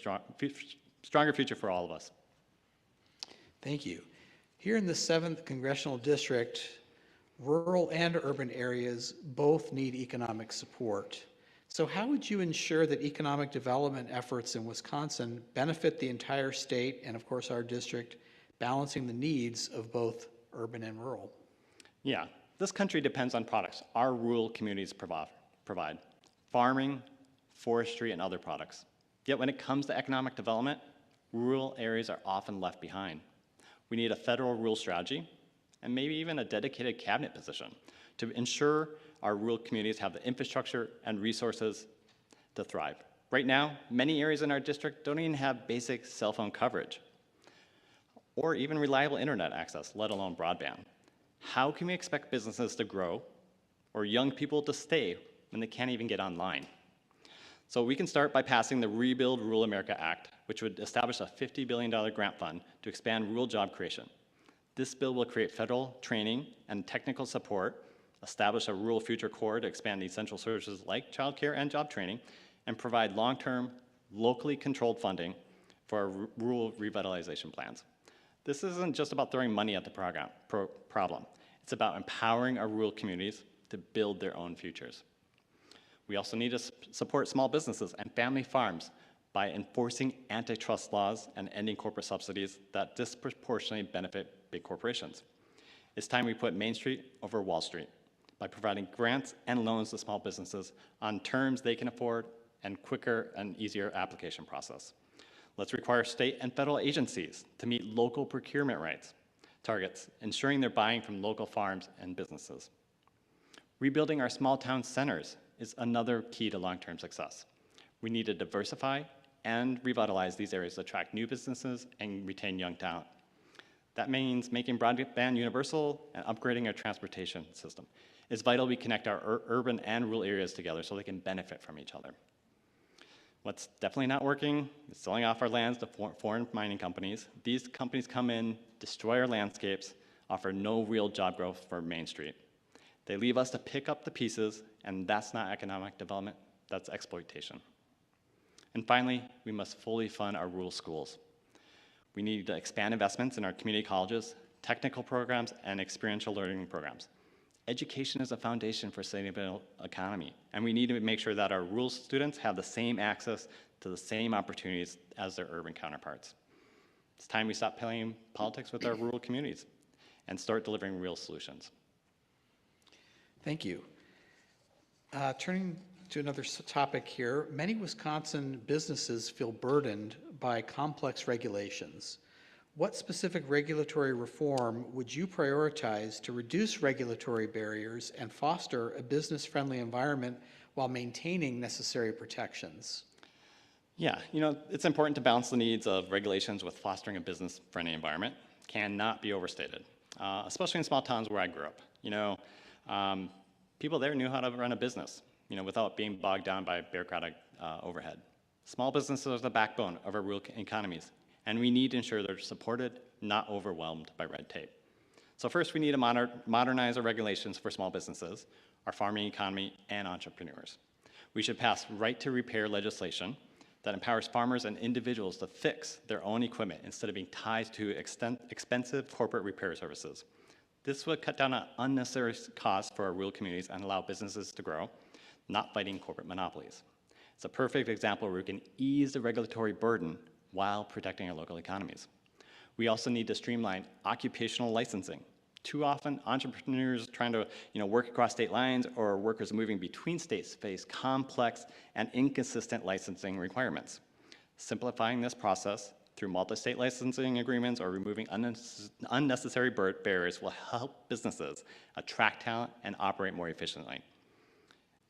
[SPEAKER 5] stronger future for all of us.
[SPEAKER 3] Thank you. Here in the 7th Congressional District, rural and urban areas both need economic support. So how would you ensure that economic development efforts in Wisconsin benefit the entire state and, of course, our district, balancing the needs of both urban and rural?
[SPEAKER 5] Yeah, this country depends on products our rural communities provide, farming, forestry, and other products. Yet when it comes to economic development, rural areas are often left behind. We need a federal rural strategy and maybe even a dedicated cabinet position to ensure our rural communities have the infrastructure and resources to thrive. Right now, many areas in our district don't even have basic cell phone coverage or even reliable internet access, let alone broadband. How can we expect businesses to grow or young people to stay when they can't even get online? So we can start by passing the Rebuild Rural America Act, which would establish a $50 billion grant fund to expand rural job creation. This bill will create federal training and technical support, establish a Rural Future Corps to expand essential services like childcare and job training, and provide long-term, locally controlled funding for our rural revitalization plans. This isn't just about throwing money at the problem. It's about empowering our rural communities to build their own futures. We also need to support small businesses and family farms by enforcing antitrust laws and ending corporate subsidies that disproportionately benefit big corporations. It's time we put Main Street over Wall Street by providing grants and loans to small businesses on terms they can afford and quicker and easier application process. Let's require state and federal agencies to meet local procurement rights targets, ensuring they're buying from local farms and businesses. Rebuilding our small town centers is another key to long-term success. We need to diversify and revitalize these areas to attract new businesses and retain young talent. That means making broadband universal and upgrading our transportation system. It's vital we connect our urban and rural areas together so they can benefit from each other. What's definitely not working is selling off our lands to foreign mining companies. These companies come in, destroy our landscapes, offer no real job growth for Main Street. They leave us to pick up the pieces, and that's not economic development, that's exploitation. And finally, we must fully fund our rural schools. We need to expand investments in our community colleges, technical programs, and experiential learning programs. Education is a foundation for a sustainable economy, and we need to make sure that our rural students have the same access to the same opportunities as their urban counterparts. It's time we stop playing politics with our rural communities and start delivering real solutions.
[SPEAKER 3] Thank you. Turning to another topic here, many Wisconsin businesses feel burdened by complex regulations. What specific regulatory reform would you prioritize to reduce regulatory barriers and foster a business-friendly environment while maintaining necessary protections?
[SPEAKER 5] Yeah, it's important to balance the needs of regulations with fostering a business-friendly environment. Cannot be overstated, especially in small towns where I grew up. People there knew how to run a business, without being bogged down by bureaucratic overhead. Small businesses are the backbone of our rural economies, and we need to ensure they're supported, not overwhelmed by red tape. So first, we need to modernize our regulations for small businesses, our farming economy, and entrepreneurs. We should pass right to repair legislation that empowers farmers and individuals to fix their own equipment instead of being tied to expensive corporate repair services. This would cut down on unnecessary costs for our rural communities and allow businesses to grow, not fighting corporate monopolies. It's a perfect example where we can ease the regulatory burden while protecting our local economies. We also need to streamline occupational licensing. Too often, entrepreneurs trying to work across state lines or workers moving between states face complex and inconsistent licensing requirements. Simplifying this process through multi-state licensing agreements or removing unnecessary barriers will help businesses attract talent and operate more efficiently.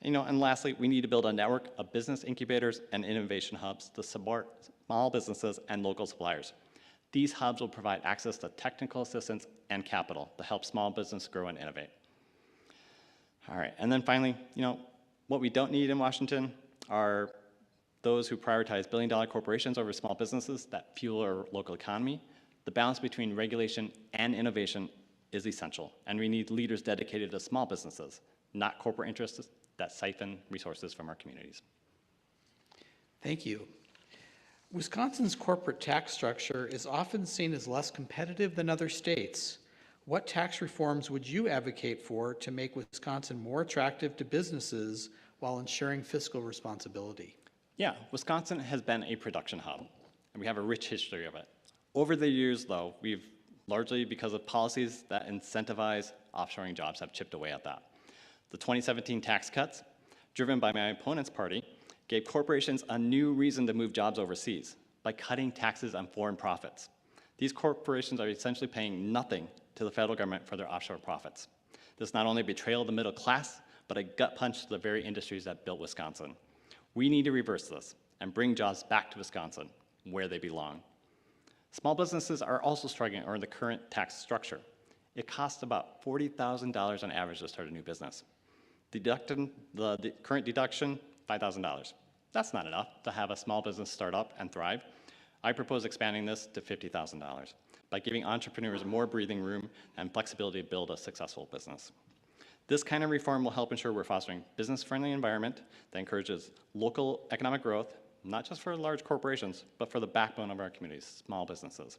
[SPEAKER 5] And lastly, we need to build a network of business incubators and innovation hubs to support small businesses and local suppliers. These hubs will provide access to technical assistance and capital to help small business grow and innovate. All right, and then finally, what we don't need in Washington are those who prioritize billion-dollar corporations over small businesses that fuel our local economy. The balance between regulation and innovation is essential, and we need leaders dedicated to small businesses, not corporate interests that siphon resources from our communities.
[SPEAKER 3] Thank you. Wisconsin's corporate tax structure is often seen as less competitive than other states. What tax reforms would you advocate for to make Wisconsin more attractive to businesses while ensuring fiscal responsibility?
[SPEAKER 5] Yeah, Wisconsin has been a production hub, and we have a rich history of it. Over the years, though, we've largely, because of policies that incentivize offshoring jobs, have chipped away at that. The 2017 tax cuts, driven by my opponent's party, gave corporations a new reason to move jobs overseas by cutting taxes on foreign profits. These corporations are essentially paying nothing to the federal government for their offshore profits. This is not only a betrayal of the middle class, but a gut punch to the very industries that built Wisconsin. We need to reverse this and bring jobs back to Wisconsin, where they belong. Small businesses are also struggling under the current tax structure. It costs about $40,000 on average to start a new business. The current deduction, $5,000. That's not enough to have a small business start up and thrive. I propose expanding this to $50,000 by giving entrepreneurs more breathing room and flexibility to build a successful business. This kind of reform will help ensure we're fostering a business-friendly environment that encourages local economic growth, not just for large corporations, but for the backbone of our communities, small businesses.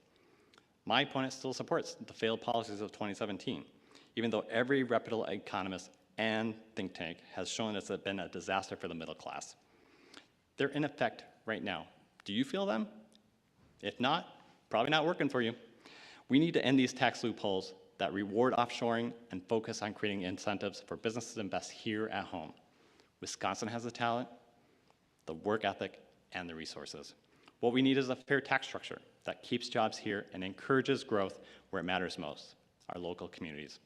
[SPEAKER 5] My opponent still supports the failed policies of 2017, even though every reputable economist and think tank has shown it's been a disaster for the middle class. They're in effect right now. Do you feel them? If not, probably not working for you. We need to end these tax loopholes that reward offshoring and focus on creating incentives for businesses to invest here at home. Wisconsin has the talent, the work ethic, and the resources. What we need is a fair tax structure that keeps jobs here and encourages growth where it matters most, our local communities.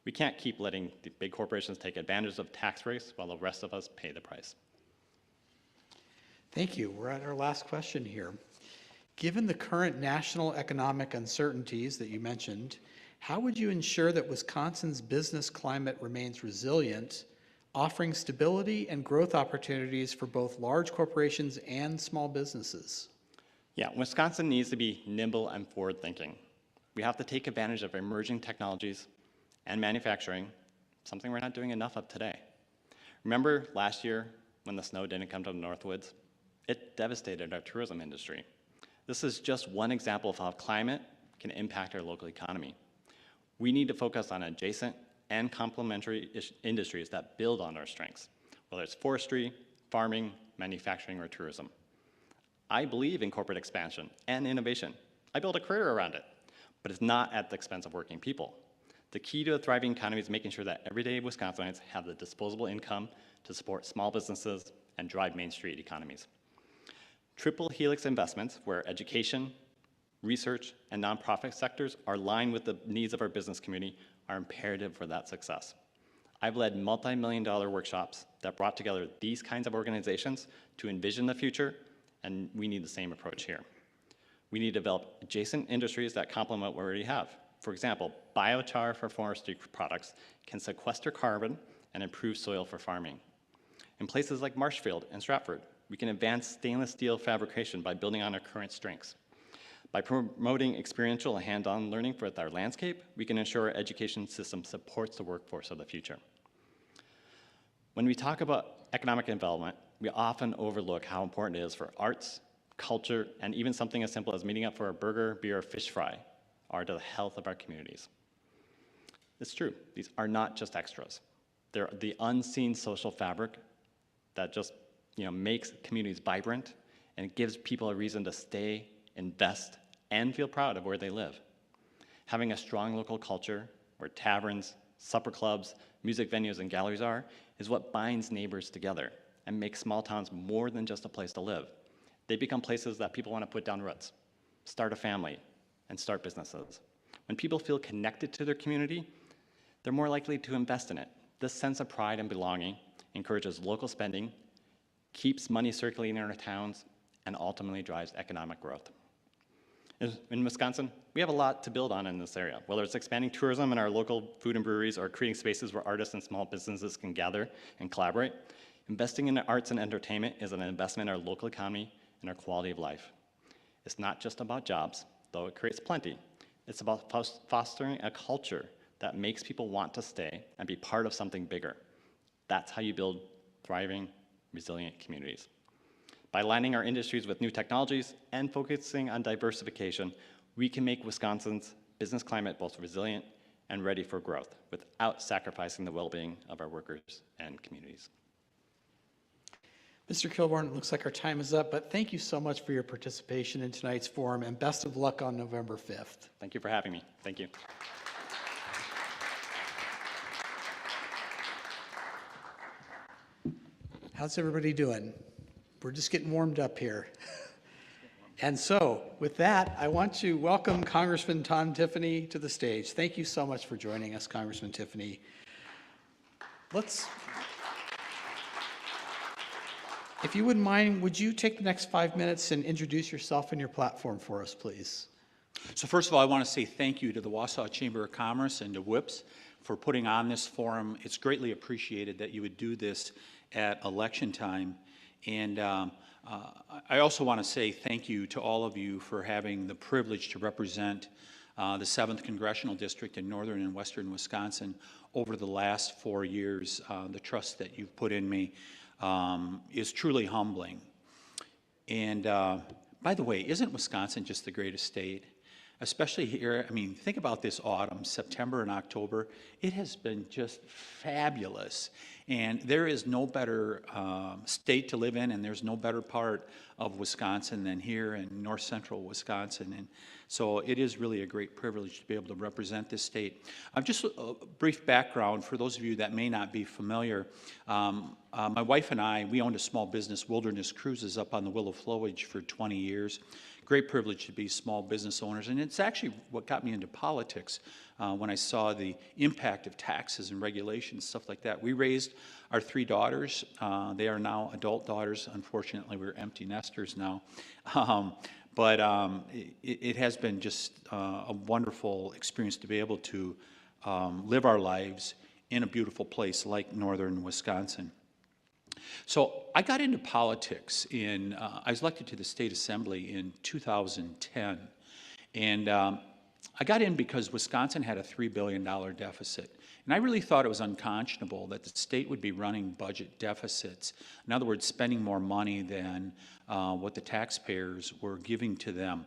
[SPEAKER 5] We can't keep letting the big corporations take advantage of tax rates while the rest of us pay the price.
[SPEAKER 3] Thank you. We're at our last question here. Given the current national economic uncertainties that you mentioned, how would you ensure that Wisconsin's business climate remains resilient, offering stability and growth opportunities for both large corporations and small businesses?
[SPEAKER 5] Yeah, Wisconsin needs to be nimble and forward-thinking. We have to take advantage of emerging technologies and manufacturing, something we're not doing enough of today. Remember last year when the snow didn't come to the Northwoods? It devastated our tourism industry. This is just one example of how climate can impact our local economy. We need to focus on adjacent and complementary industries that build on our strengths, whether it's forestry, farming, manufacturing, or tourism. I believe in corporate expansion and innovation. I built a career around it, but it's not at the expense of working people. The key to a thriving economy is making sure that everyday Wisconsinites have the disposable income to support small businesses and drive Main Street economies. Triple Helix investments, where education, research, and nonprofit sectors are aligned with the needs of our business community, are imperative for that success. I've led multi-million-dollar workshops that brought together these kinds of organizations to envision the future, and we need the same approach here. We need to develop adjacent industries that complement what we already have. For example, biochar for forestry products can sequester carbon and improve soil for farming. In places like Marshfield and Stratford, we can advance stainless steel fabrication by building on our current strengths. By promoting experiential and hands-on learning with our landscape, we can ensure our education system supports the workforce of the future. When we talk about economic development, we often overlook how important it is for arts, culture, and even something as simple as meeting up for a burger, beer, or fish fry are to the health of our communities. It's true, these are not just extras. They're the unseen social fabric that just makes communities vibrant and gives people a reason to stay, invest, and feel proud of where they live. Having a strong local culture where taverns, supper clubs, music venues, and galleries are is what binds neighbors together and makes small towns more than just a place to live. They become places that people want to put down roots, start a family, and start businesses. When people feel connected to their community, they're more likely to invest in it. This sense of pride and belonging encourages local spending, keeps money circulating in our towns, and ultimately drives economic growth. In Wisconsin, we have a lot to build on in this area, whether it's expanding tourism in our local food and breweries or creating spaces where artists and small businesses can gather and collaborate. Investing in the arts and entertainment is an investment in our local economy and our quality of life. It's not just about jobs, though it creates plenty. It's about fostering a culture that makes people want to stay and be part of something bigger. That's how you build thriving, resilient communities. By aligning our industries with new technologies and focusing on diversification, we can make Wisconsin's business climate both resilient and ready for growth without sacrificing the well-being of our workers and communities.
[SPEAKER 3] Mr. Kilbourn, it looks like our time is up, but thank you so much for your participation in tonight's forum, and best of luck on November 5th.
[SPEAKER 5] Thank you for having me. Thank you.
[SPEAKER 3] How's everybody doing? We're just getting warmed up here. And so, with that, I want to welcome Congressman Tom Tiffany to the stage. Thank you so much for joining us, Congressman Tiffany. If you wouldn't mind, would you take the next 5 minutes and introduce yourself and your platform for us, please?
[SPEAKER 6] So first of all, I want to say thank you to the Wausau Chamber of Commerce and to WIPS for putting on this forum. It's greatly appreciated that you would do this at election time. And I also want to say thank you to all of you for having the privilege to represent the 7th Congressional District in northern and western Wisconsin over the last 4 years. The trust that you've put in me is truly humbling. And by the way, isn't Wisconsin just the greatest state? Especially here, I mean, think about this autumn, September and October. It has been just fabulous. And there is no better state to live in, and there's no better part of Wisconsin than here in north central Wisconsin. And so it is really a great privilege to be able to represent this state. Just a brief background for those of you that may not be familiar. My wife and I, we owned a small business, Wilderness Cruises, up on the Willow Flowage for 20 years. Great privilege to be small business owners, and it's actually what got me into politics when I saw the impact of taxes and regulations, stuff like that. We raised our 3 daughters. They are now adult daughters. Unfortunately, we're empty nesters now. But it has been just a wonderful experience to be able to live our lives in a beautiful place like northern Wisconsin. So I got into politics I was elected to the state assembly in 2010. And I got in because Wisconsin had a $3 billion deficit. And I really thought it was unconscionable that the state would be running budget deficits. In other words, spending more money than what the taxpayers were giving to them.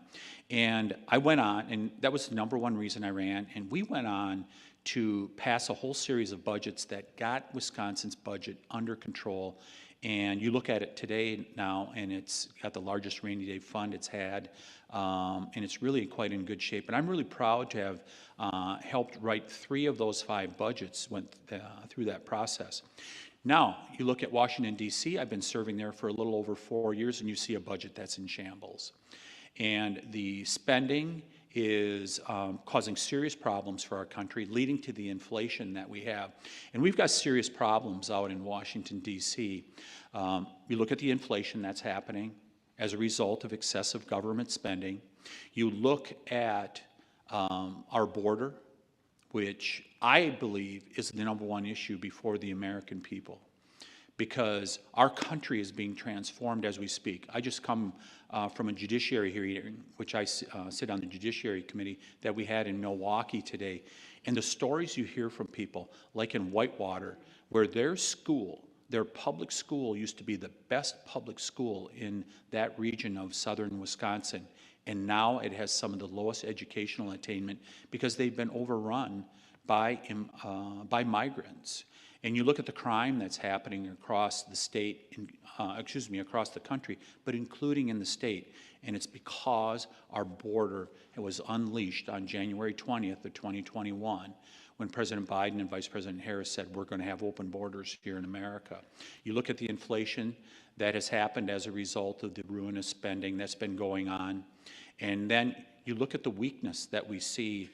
[SPEAKER 6] And I went on, and that was the #1 reason I ran, and we went on to pass a whole series of budgets that got Wisconsin's budget under control. And you look at it today now, and it's got the largest rainy day fund it's had, and it's really quite in good shape. And I'm really proud to have helped write 3 of those 5 budgets, went through that process. Now, you look at Washington, D.C., I've been serving there for a little over 4 years, and you see a budget that's in shambles. And the spending is causing serious problems for our country, leading to the inflation that we have. And we've got serious problems out in Washington, D.C. You look at the inflation that's happening as a result of excessive government spending. You look at our border, which I believe is the #1 issue before the American people, because our country is being transformed as we speak. I just come from a judiciary hearing, which I sit on the Judiciary Committee, that we had in Milwaukee today. And the stories you hear from people, like in Whitewater, where their school, their public school used to be the best public school in that region of southern Wisconsin, and now it has some of the lowest educational attainment because they've been overrun by migrants. And you look at the crime that's happening across the state, across the country, but including in the state. And it's because our border was unleashed on January 20th of 2021, when President Biden and Vice President Harris said, we're going to have open borders here in America. You look at the inflation that has happened as a result of the ruinous spending that's been going on. And then you look at the weakness that we see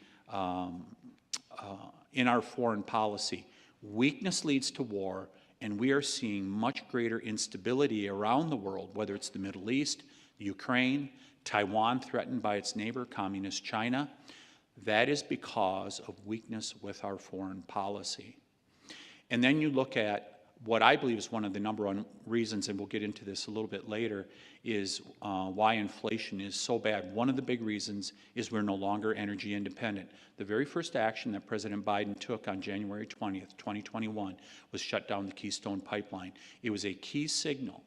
[SPEAKER 6] in our foreign policy. Weakness leads to war, and we are seeing much greater instability around the world, whether it's the Middle East, Ukraine, Taiwan threatened by its neighbor, Communist China. That is because of weakness with our foreign policy. And then you look at what I believe is one of the #1 reasons, and we'll get into this a little bit later, is why inflation is so bad. One of the big reasons is we're no longer energy independent. The very first action that President Biden took on January 20th, 2021 was shut down the Keystone Pipeline. It was a key signal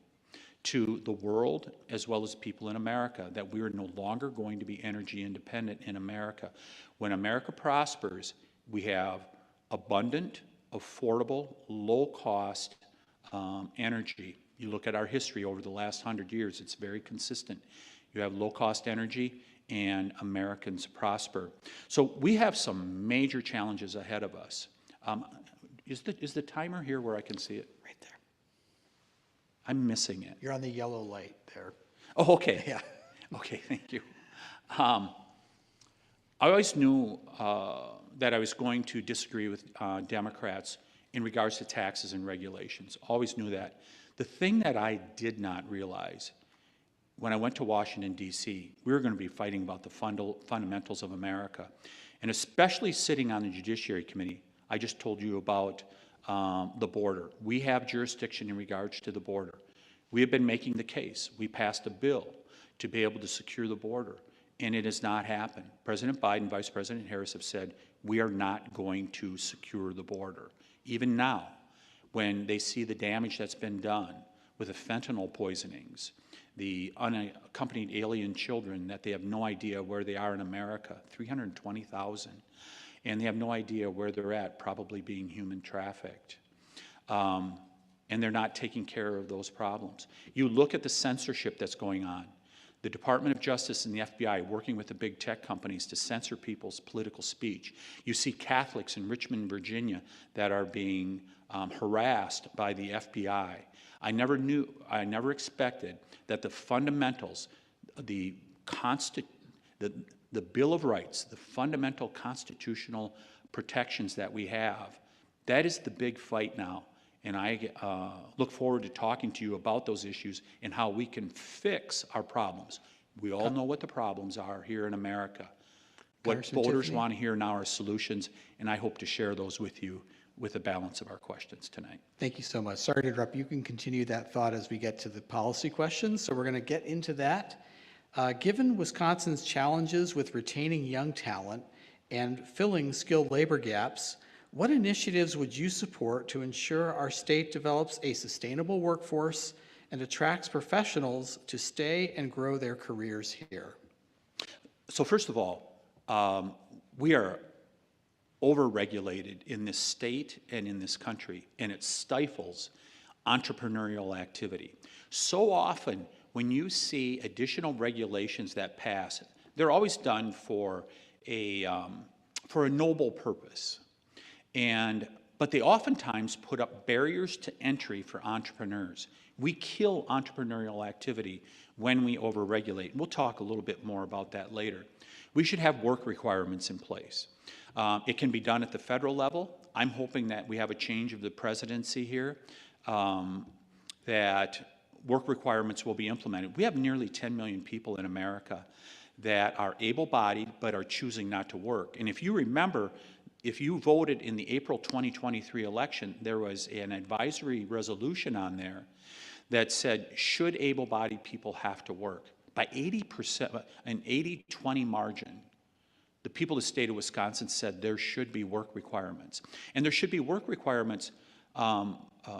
[SPEAKER 6] to the world as well as people in America that we are no longer going to be energy independent in America. When America prospers, we have abundant, affordable, low-cost energy. You look at our history over the last 100 years, it's very consistent. You have low-cost energy, and Americans prosper. So we have some major challenges ahead of us. Is the timer here where I can see it?
[SPEAKER 3] Right there.
[SPEAKER 6] I'm missing it.
[SPEAKER 3] You're on the yellow light there.
[SPEAKER 6] Oh, okay.
[SPEAKER 3] Yeah.
[SPEAKER 6] Okay, thank you. I always knew that I was going to disagree with Democrats in regards to taxes and regulations. Always knew that. The thing that I did not realize when I went to Washington, D.C., we were going to be fighting about the fundamentals of America. And especially sitting on the Judiciary Committee, I just told you about the border. We have jurisdiction in regards to the border. We have been making the case. We passed a bill to be able to secure the border, and it has not happened. President Biden, Vice President Harris have said, we are not going to secure the border. Even now, when they see the damage that's been done with the fentanyl poisonings, the unaccompanied alien children that they have no idea where they are in America, 320,000, and they have no idea where they're at, probably being human trafficked. and they're not taking care of those problems. You look at the censorship that's going on. The Department of Justice and the FBI working with the big tech companies to censor people's political speech. You see Catholics in Richmond, Virginia that are being harassed by the FBI. I never expected that the fundamentals, the Bill of Rights, the fundamental constitutional protections that we have, that is the big fight now. And I look forward to talking to you about those issues and how we can fix our problems. We all know what the problems are here in America. What voters want to hear now are solutions, and I hope to share those with you with the balance of our questions tonight.
[SPEAKER 3] Thank you so much. Sorry to interrupt. You can continue that thought as we get to the policy questions. So we're going to get into that. Given Wisconsin's challenges with retaining young talent and filling skilled labor gaps, what initiatives would you support to ensure our state develops a sustainable workforce and attracts professionals to stay and grow their careers here?
[SPEAKER 6] So first of all, we are overregulated in this state and in this country, and it stifles entrepreneurial activity. So often, when you see additional regulations that pass, they're always done for a noble purpose. But they oftentimes put up barriers to entry for entrepreneurs. We kill entrepreneurial activity when we overregulate. We'll talk a little bit more about that later. We should have work requirements in place. It can be done at the federal level. I'm hoping that we have a change of the presidency here, that work requirements will be implemented. We have nearly 10 million people in America that are able-bodied but are choosing not to work. And if you remember, if you voted in the April 2023 election, there was an advisory resolution on there that said, should able-bodied people have to work? By 80%, an 80-20 margin, the people of the state of Wisconsin said there should be work requirements. And there should be work requirements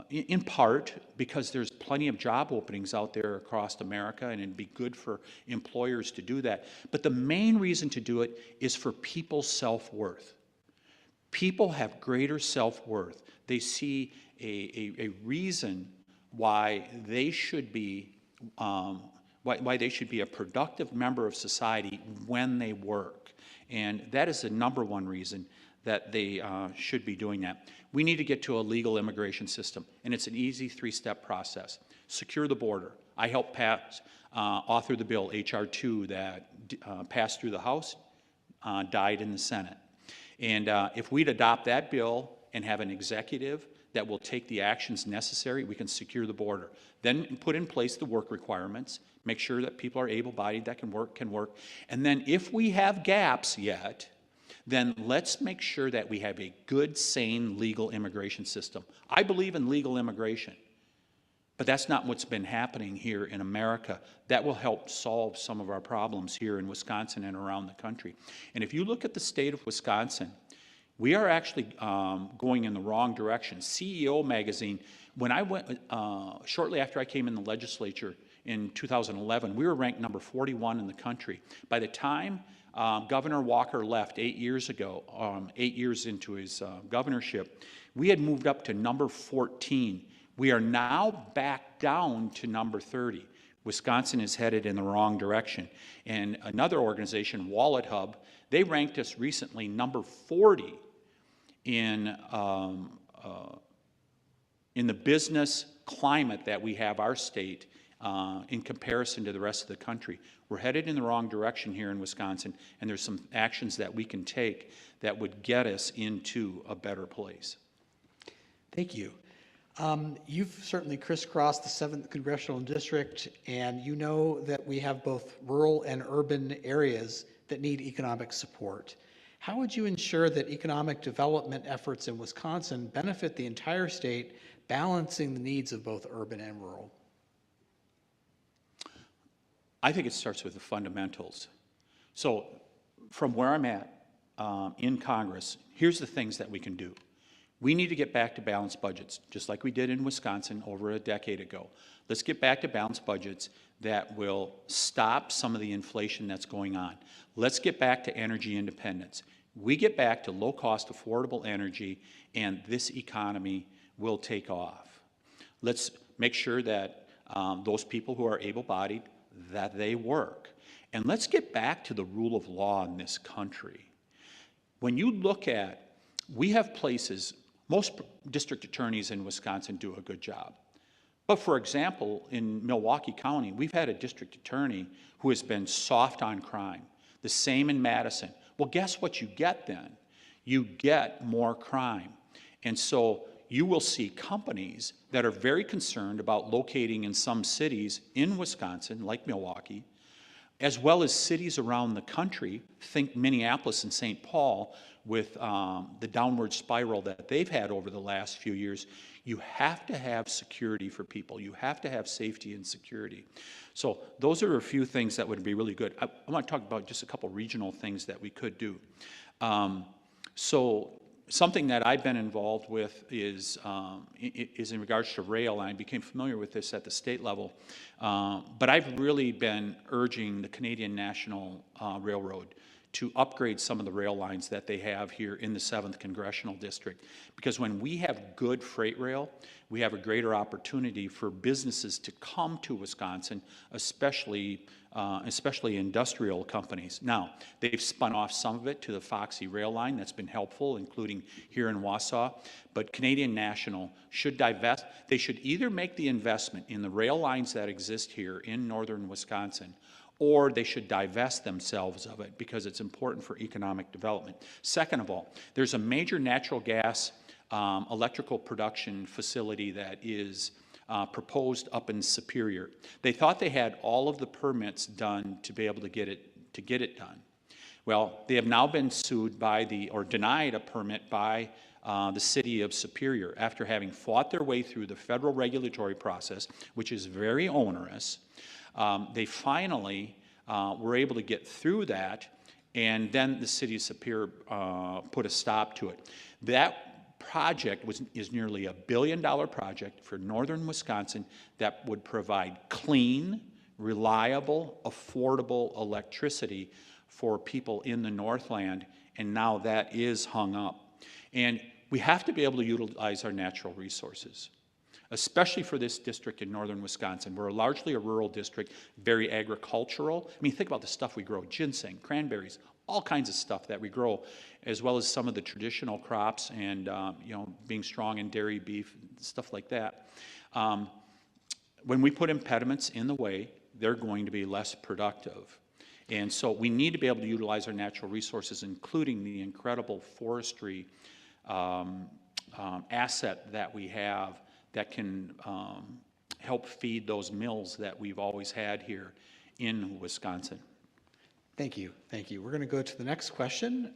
[SPEAKER 6] in part because there's plenty of job openings out there across America, and it'd be good for employers to do that. But the main reason to do it is for people's self-worth. People have greater self-worth. They see a reason why they should be why they should be a productive member of society when they work, and that is the number one reason that they should be doing that. We need to get to a legal immigration system, and it's an easy three-step process. Secure the border. I helped author the bill, H.R. 2, that passed through the House, died in the Senate. And if we'd adopt that bill and have an executive that will take the actions necessary, we can secure the border. Then put in place the work requirements, make sure that people are able-bodied that can work. And then if we have gaps yet, then let's make sure that we have a good, sane, legal immigration system. I believe in legal immigration, but that's not what's been happening here in America. That will help solve some of our problems here in Wisconsin and around the country. And if you look at the state of Wisconsin, we are actually going in the wrong direction. CEO magazine, when I went, shortly after I came in the legislature in 2011, we were ranked number 41 in the country. By the time Governor Walker left 8 years ago, 8 years into his governorship, we had moved up to number 14. We are now back down to number 30. Wisconsin is headed in the wrong direction. And another organization, Wallet Hub, they ranked us recently number 40 in the business climate that we have our state in comparison to the rest of the country. We're headed in the wrong direction here in Wisconsin, and there's some actions that we can take that would get us into a better place.
[SPEAKER 3] Thank you. You've certainly crisscrossed the 7th Congressional District, and you know that we have both rural and urban areas that need economic support. How would you ensure that economic development efforts in Wisconsin benefit the entire state, balancing the needs of both urban and rural?
[SPEAKER 6] I think it starts with the fundamentals. So from where I'm at in Congress, here's the things that we can do. We need to get back to balanced budgets, just like we did in Wisconsin over a decade ago. Let's get back to balanced budgets that will stop some of the inflation that's going on. Let's get back to energy independence. We get back to low-cost, affordable energy, and this economy will take off. Let's make sure that those people who are able-bodied, that they work. And let's get back to the rule of law in this country. When you look at, we have places, most district attorneys in Wisconsin do a good job. But for example, in Milwaukee County, we've had a district attorney who has been soft on crime. The same in Madison. Well, guess what you get then? You get more crime. And so you will see companies that are very concerned about locating in some cities in Wisconsin, like Milwaukee, as well as cities around the country. Think Minneapolis and St. Paul with the downward spiral that they've had over the last few years. You have to have security for people. You have to have safety and security. So those are a few things that would be really good. I want to talk about just a couple regional things that we could do. So something that I've been involved with is in regards to rail, and I became familiar with this at the state level. But I've really been urging the Canadian National Railroad to upgrade some of the rail lines that they have here in the 7th Congressional District. Because when we have good freight rail, we have a greater opportunity for businesses to come to Wisconsin, especially industrial companies. Now, they've spun off some of it to the Foxy rail line. That's been helpful, including here in Wausau. But Canadian National should divest. They should either make the investment in the rail lines that exist here in northern Wisconsin, or they should divest themselves of it because it's important for economic development. Second of all, there's a major natural gas electrical production facility that is proposed up in Superior. They thought they had all of the permits done to be able to get it done. Well, they have now been sued or denied a permit by the city of Superior after having fought their way through the federal regulatory process, which is very onerous. They finally were able to get through that, and then the city of Superior put a stop to it. That project is nearly $1 billion project for northern Wisconsin that would provide clean, reliable, affordable electricity for people in the Northland, and now that is hung up. And we have to be able to utilize our natural resources, especially for this district in northern Wisconsin. We're largely a rural district, very agricultural. I mean, think about the stuff we grow: ginseng, cranberries, all kinds of stuff that we grow, as well as some of the traditional crops and being strong in dairy, beef, stuff like that. When we put impediments in the way, they're going to be less productive. And so we need to be able to utilize our natural resources, including the incredible forestry asset that we have that can help feed those mills that we've always had here in Wisconsin.
[SPEAKER 3] Thank you. Thank you. We're going to go to the next question.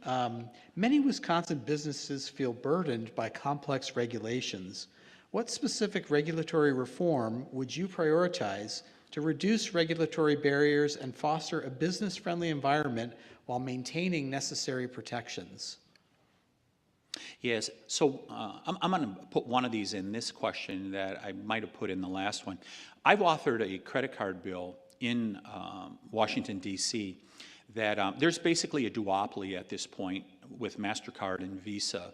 [SPEAKER 3] Many Wisconsin businesses feel burdened by complex regulations. What specific regulatory reform would you prioritize to reduce regulatory barriers and foster a business-friendly environment while maintaining necessary protections?
[SPEAKER 6] Yes, so I'm going to put one of these in this question that I might have put in the last one. I've authored a credit card bill in Washington, D.C. that there's basically a duopoly at this point with MasterCard and Visa.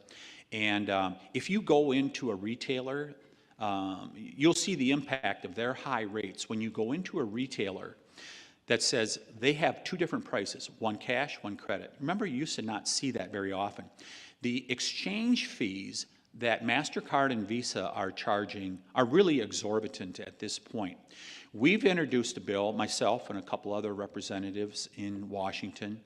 [SPEAKER 6] And if you go into a retailer, you'll see the impact of their high rates when you go into a retailer that says they have two different prices, one cash, one credit. Remember, you used to not see that very often. The exchange fees that MasterCard and Visa are charging are really exorbitant at this point. We've introduced a bill, myself and a couple other representatives in Washington,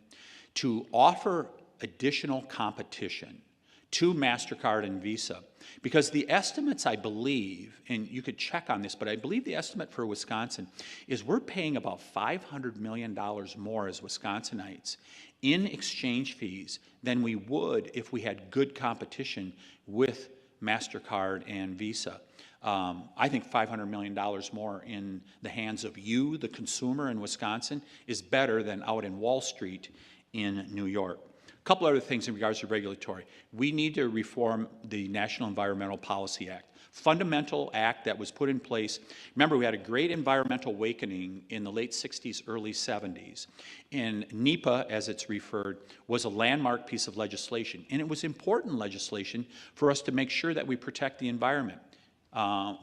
[SPEAKER 6] to offer additional competition to MasterCard and Visa. Because the estimates, I believe, and you could check on this, but I believe the estimate for Wisconsin is we're paying about $500 million more as Wisconsinites in exchange fees than we would if we had good competition with MasterCard and Visa. I think $500 million more in the hands of you, the consumer in Wisconsin, is better than out in Wall Street in New York. A couple other things in regards to regulatory. We need to reform the National Environmental Policy Act. fundamental act that was put in place. Remember, we had a great environmental awakening in the late 60s, early 70s. And NEPA, as it's referred, was a landmark piece of legislation. And it was important legislation for us to make sure that we protect the environment.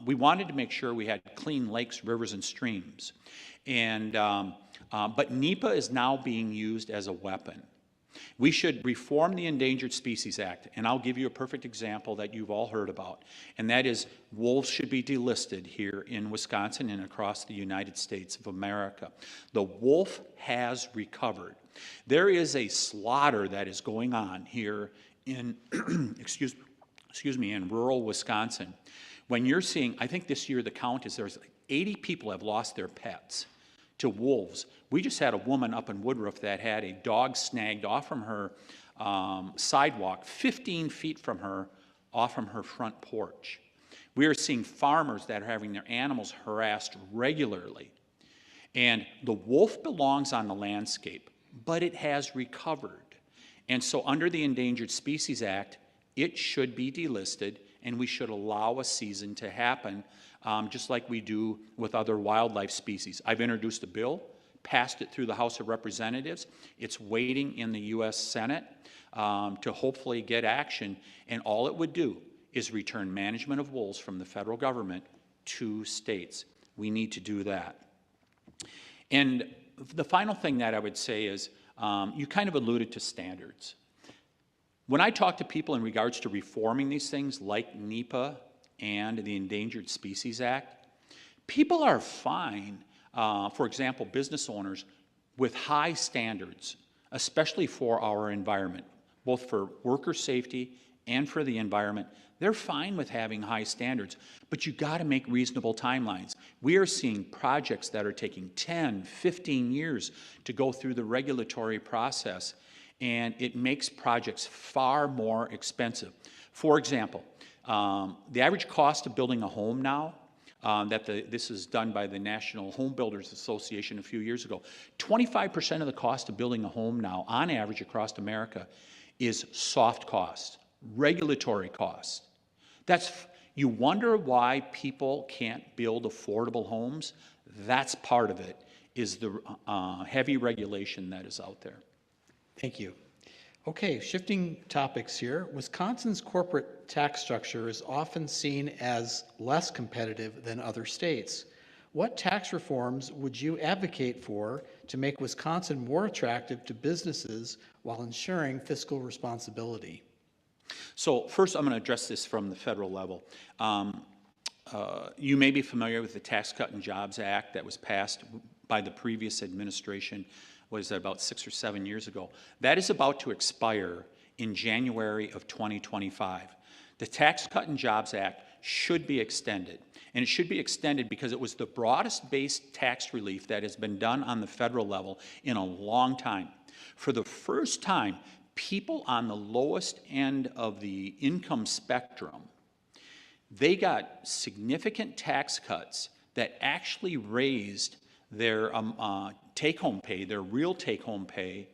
[SPEAKER 6] We wanted to make sure we had clean lakes, rivers, and streams. And, but NEPA is now being used as a weapon. We should reform the Endangered Species Act, and I'll give you a perfect example that you've all heard about, and that is wolves should be delisted here in Wisconsin and across the United States of America. The wolf has recovered. There is a slaughter that is going on here in, excuse me, in rural Wisconsin. When you're seeing, I think this year the count is there's 80 people have lost their pets to wolves. We just had a woman up in Woodruff that had a dog snagged off from her sidewalk, 15 feet from her, off from her front porch. We are seeing farmers that are having their animals harassed regularly. And the wolf belongs on the landscape, but it has recovered. And so under the Endangered Species Act, it should be delisted, and we should allow a season to happen just like we do with other wildlife species. I've introduced a bill, passed it through the House of Representatives. It's waiting in the U.S. Senate to hopefully get action, and all it would do is return management of wolves from the federal government to states. We need to do that. And the final thing that I would say is, you kind of alluded to standards. When I talk to people in regards to reforming these things like NEPA and the Endangered Species Act, people are fine, for example, business owners, with high standards, especially for our environment, both for worker safety and for the environment. They're fine with having high standards, but you got to make reasonable timelines. We are seeing projects that are taking 10, 15 years to go through the regulatory process, and it makes projects far more expensive. For example, the average cost of building a home now, this is done by the National Home Builders Association a few years ago, 25% of the cost of building a home now, on average across America, is soft cost, regulatory cost. You wonder why people can't build affordable homes? That's part of it, is the heavy regulation that is out there.
[SPEAKER 3] Thank you. Okay, shifting topics here. Wisconsin's corporate tax structure is often seen as less competitive than other states. What tax reforms would you advocate for to make Wisconsin more attractive to businesses while ensuring fiscal responsibility?
[SPEAKER 6] So first, I'm going to address this from the federal level. You may be familiar with the Tax Cut and Jobs Act that was passed by the previous administration, was about 6 or 7 years ago. That is about to expire in January of 2025. The Tax Cut and Jobs Act should be extended, and it should be extended because it was the broadest based tax relief that has been done on the federal level in a long time. For the first time, people on the lowest end of the income spectrum, they got significant tax cuts that actually raised their take-home pay, their real take-home pay,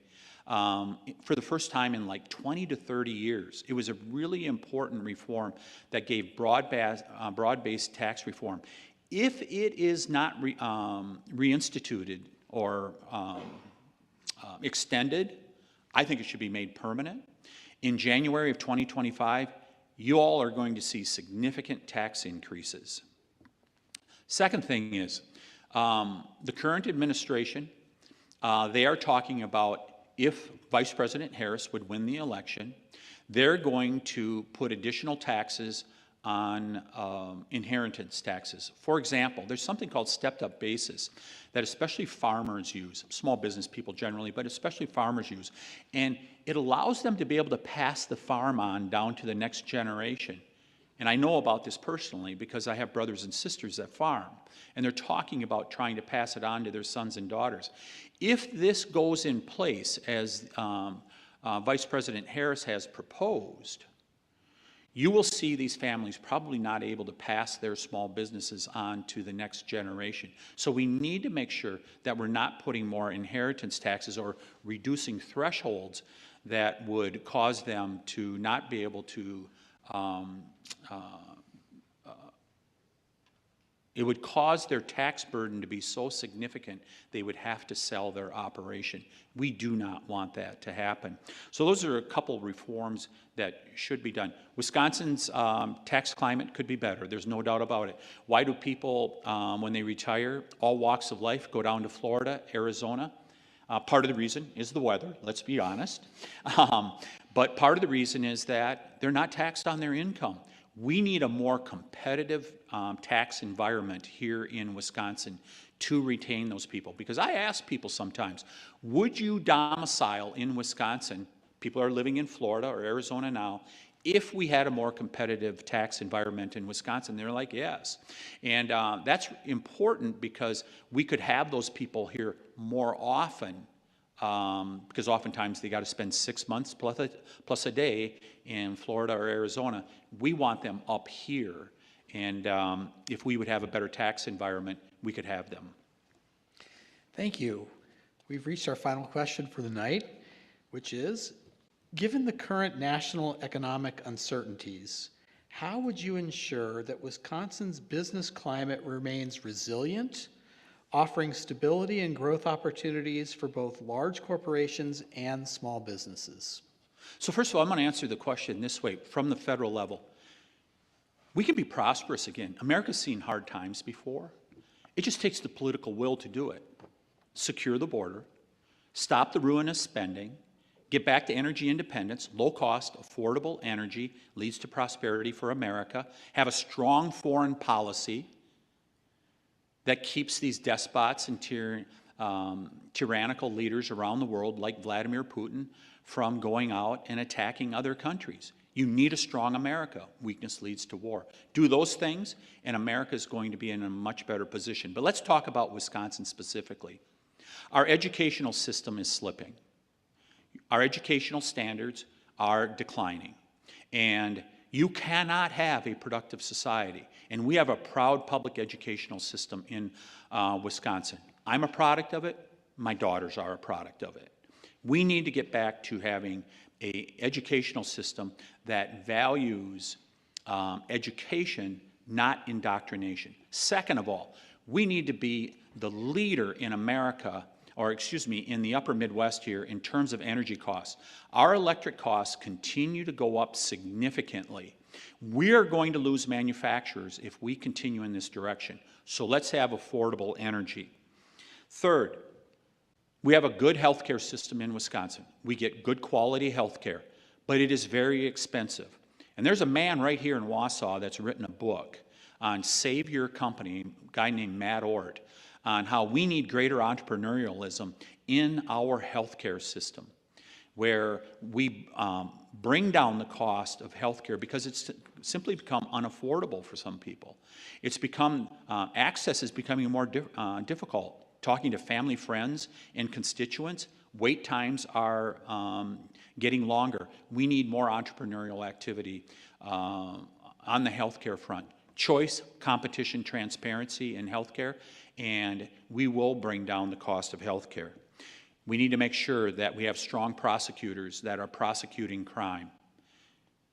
[SPEAKER 6] for the first time in like 20 to 30 years. It was a really important reform that gave broad-based tax reform. If it is not reinstituted or extended, I think it should be made permanent. In January of 2025, you all are going to see significant tax increases. Second thing is, the current administration, they are talking about if Vice President Harris would win the election, they're going to put additional taxes on inheritance taxes. For example, there's something called stepped-up basis that especially farmers use, small business people generally, but especially farmers use. And it allows them to be able to pass the farm on down to the next generation. And I know about this personally because I have brothers and sisters that farm, and they're talking about trying to pass it on to their sons and daughters. If this goes in place as Vice President Harris has proposed, you will see these families probably not able to pass their small businesses on to the next generation. So we need to make sure that we're not putting more inheritance taxes or reducing thresholds that would cause them to not be able to It would cause their tax burden to be so significant they would have to sell their operation. We do not want that to happen. So those are a couple reforms that should be done. Wisconsin's tax climate could be better. There's no doubt about it. Why do people, when they retire, all walks of life, go down to Florida, Arizona? Part of the reason is the weather, let's be honest. But part of the reason is that they're not taxed on their income. We need a more competitive tax environment here in Wisconsin to retain those people. Because I ask people sometimes, would you domicile in Wisconsin, people are living in Florida or Arizona now, if we had a more competitive tax environment in Wisconsin? They're like, yes. And that's important because we could have those people here more often, because oftentimes they got to spend 6 months plus a day in Florida or Arizona. We want them up here. And if we would have a better tax environment, we could have them.
[SPEAKER 3] Thank you. We've reached our final question for the night, which is, given the current national economic uncertainties, how would you ensure that Wisconsin's business climate remains resilient, offering stability and growth opportunities for both large corporations and small businesses?
[SPEAKER 6] So first of all, I'm going to answer the question this way, from the federal level. We can be prosperous again. America's seen hard times before. It just takes the political will to do it. Secure the border, stop the ruinous spending, get back to energy independence. Low cost, affordable energy leads to prosperity for America. Have a strong foreign policy that keeps these despots and tyrannical leaders around the world, like Vladimir Putin, from going out and attacking other countries. You need a strong America. Weakness leads to war. Do those things, and America is going to be in a much better position. But let's talk about Wisconsin specifically. Our educational system is slipping. Our educational standards are declining. And you cannot have a productive society. And we have a proud public educational system in Wisconsin. I'm a product of it. My daughters are a product of it. We need to get back to having an educational system that values education, not indoctrination. Second of all, we need to be the leader in America, or excuse me, in the upper Midwest here in terms of energy costs. Our electric costs continue to go up significantly. We are going to lose manufacturers if we continue in this direction. So let's have affordable energy. Third, we have a good healthcare system in Wisconsin. We get good quality healthcare, but it is very expensive. And there's a man right here in Wausau that's written a book on Save Your Company, a guy named Matt Ort, on how we need greater entrepreneurialism in our healthcare system, where we bring down the cost of healthcare because it's simply become unaffordable for some people. It's become, access is becoming more difficult. Talking to family, friends, and constituents, wait times are getting longer. We need more entrepreneurial activity on the healthcare front. Choice, competition, transparency in healthcare, and we will bring down the cost of healthcare. We need to make sure that we have strong prosecutors that are prosecuting crime,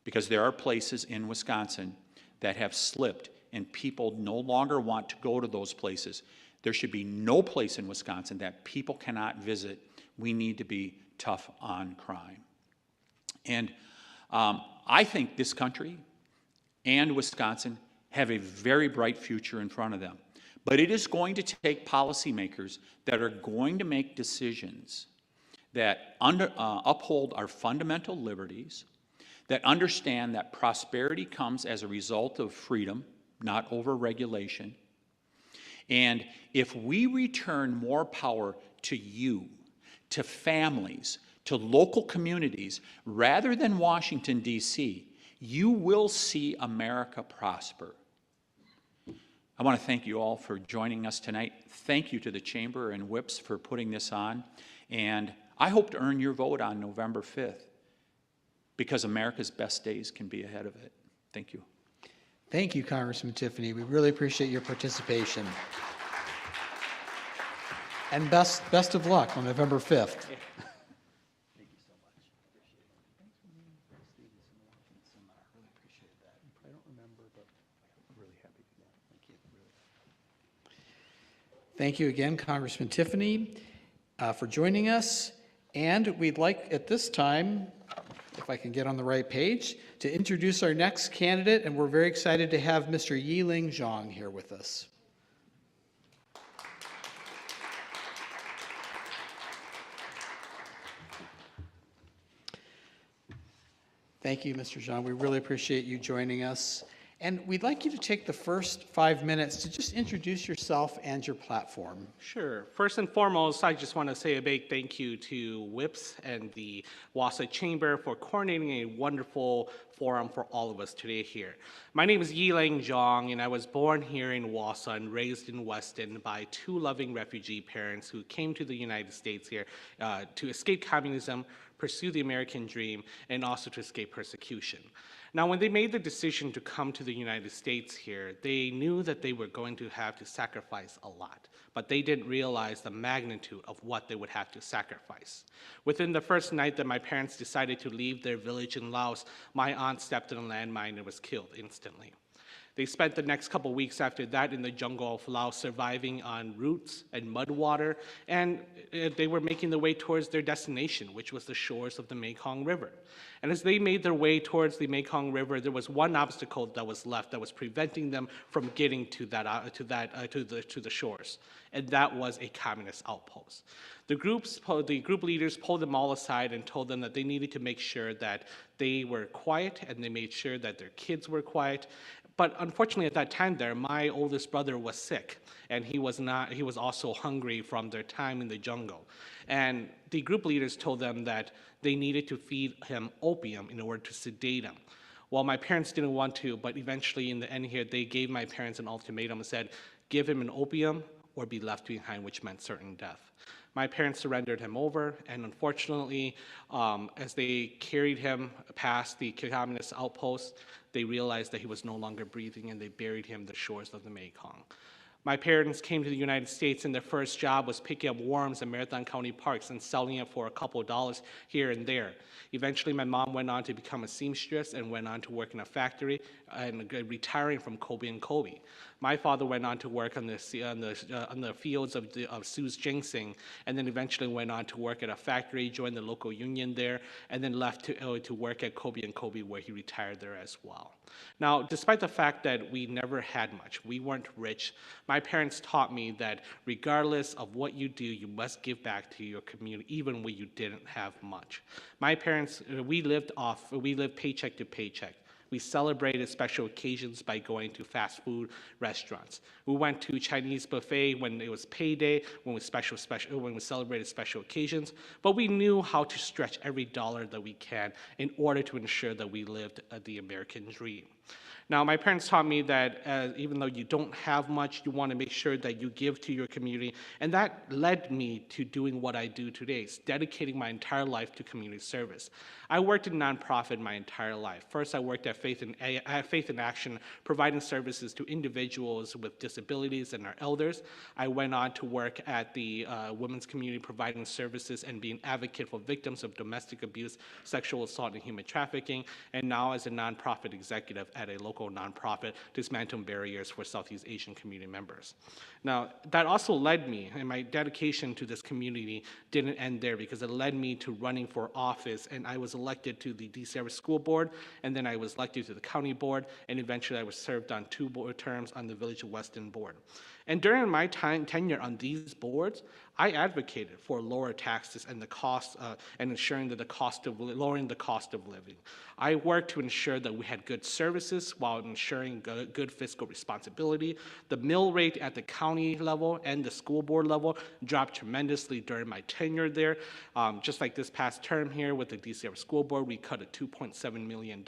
[SPEAKER 6] because there are places in Wisconsin that have slipped and people no longer want to go to those places. There should be no place in Wisconsin that people cannot visit. We need to be tough on crime. And I think this country and Wisconsin have a very bright future in front of them. But it is going to take policymakers that are going to make decisions that uphold our fundamental liberties, that understand that prosperity comes as a result of freedom, not over-regulation. And if we return more power to you, to families, to local communities, rather than Washington, D.C., you will see America prosper. I want to thank you all for joining us tonight. Thank you to the Chamber and Whips for putting this on. And I hope to earn your vote on November 5th, because America's best days can be ahead of it. Thank you.
[SPEAKER 3] Thank you, Congressman Tiffany. We really appreciate your participation. And best of luck on November 5th. Thank you again, Congressman Tiffany, for joining us. And we'd like at this time, if I can get on the right page, to introduce our next candidate, and we're very excited to have Mr. Leng Xiong here with us. Thank you, Mr. Xiong. We really appreciate you joining us. And we'd like you to take the first 5 minutes to just introduce yourself and your platform.
[SPEAKER 7] Sure. First and foremost, I just want to say a big thank you to WIPS and the Wausau Chamber for coordinating a wonderful forum for all of us today here. My name is Leng Xiong, and I was born here in Wausau and raised in Weston by two loving refugee parents who came to the United States here to escape communism, pursue the American dream, and also to escape persecution. Now, when they made the decision to come to the United States here, they knew that they were going to have to sacrifice a lot, but they didn't realize the magnitude of what they would have to sacrifice. Within the first night that my parents decided to leave their village in Laos, my aunt stepped on a landmine and was killed instantly. They spent the next couple weeks after that in the jungle of Laos surviving on roots and mud water, and they were making their way towards their destination, which was the shores of the Mekong River. And as they made their way towards the Mekong River, there was one obstacle that was left that was preventing them from getting to the shores, and that was a communist outpost. The group leaders pulled them all aside and told them that they needed to make sure that they were quiet, and they made sure that their kids were quiet. But unfortunately, at that time there, my oldest brother was sick, and he was also hungry from their time in the jungle. And the group leaders told them that they needed to feed him opium in order to sedate him. Well, my parents didn't want to, but eventually in the end here, they gave my parents an ultimatum and said, give him an opium or be left behind, which meant certain death. My parents surrendered him over, and unfortunately, as they carried him past the communist outpost, they realized that he was no longer breathing, and they buried him in the shores of the Mekong. My parents came to the United States, and their first job was picking up worms in Marathon County parks and selling it for a couple of dollars here and there. Eventually, my mom went on to become a seamstress and went on to work in a factory and retiring from Kobe & Kobe. My father went on to work on the fields of Sue's ginseng, and then eventually went on to work at a factory, joined the local union there, and then left to work at Kobe & Kobe, where he retired there as well. Now, despite the fact that we never had much, we weren't rich, my parents taught me that regardless of what you do, you must give back to your community, even when you didn't have much. My parents, we lived paycheck to paycheck. We celebrated special occasions by going to fast food restaurants. We went to Chinese buffet when it was payday, when we celebrated special occasions, but we knew how to stretch every dollar that we can in order to ensure that we lived the American dream. Now, my parents taught me that even though you don't have much, you want to make sure that you give to your community, and that led me to doing what I do today, dedicating my entire life to community service. I worked in nonprofit my entire life. First, I worked at Faith in Action, providing services to individuals with disabilities and our elders. I went on to work at the women's community, providing services and being an advocate for victims of domestic abuse, sexual assault, and human trafficking, and now as a nonprofit executive at a local nonprofit dismantling barriers for Southeast Asian community members. Now, that also led me, and my dedication to this community didn't end there, because it led me to running for office, and I was elected to the DC School Board, and then I was elected to the County Board, and eventually I was served on 2 board terms on the Village of Weston Board. And during my tenure on these boards, I advocated for lower taxes and the cost and ensuring that lowering the cost of living. I worked to ensure that we had good services while ensuring good fiscal responsibility. The mill rate at the county level and the school board level dropped tremendously during my tenure there. Just like this past term here with the DC School Board, we cut a $2.7 million.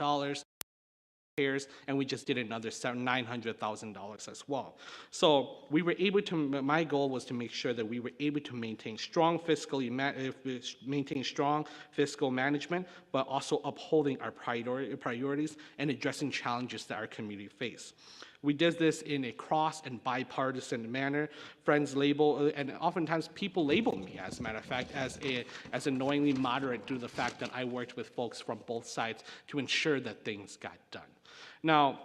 [SPEAKER 7] And we just did another $900,000 as well. So we were able to, my goal was to make sure that we were able to maintain strong fiscal management, but also upholding our priorities and addressing challenges that our community face. We did this in a cross and bipartisan manner. Friends label, and oftentimes people labeled me, as a matter of fact, as annoyingly moderate due to the fact that I worked with folks from both sides to ensure that things got done. Now,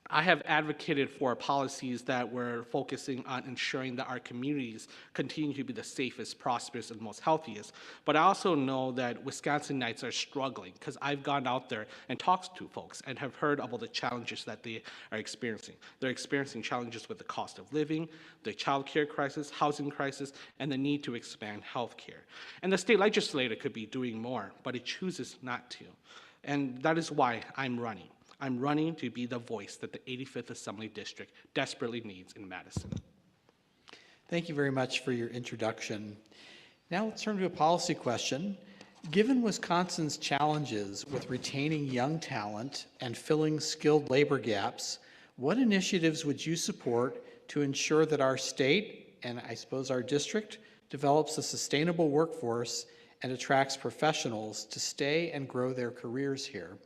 [SPEAKER 7] I have advocated for policies that were focusing on ensuring that our communities continue to be the safest, prosperous, and most healthiest. But I also know that Wisconsinites are struggling because I've gone out there and talked to folks and have heard about the challenges that they are experiencing. They're experiencing challenges with the cost of living, the child care crisis, housing crisis, and the need to expand health care. And the state legislature could be doing more, but it chooses not to. And that is why I'm running. I'm running to be the voice that the 85th Assembly District desperately needs in Madison.
[SPEAKER 3] Thank you very much for your introduction. Now let's turn to a policy question. Given Wisconsin's challenges with retaining young talent and filling skilled labor gaps, what initiatives would you support to ensure that our state, and I suppose our district, develops a sustainable workforce and attracts professionals to stay and grow their careers here?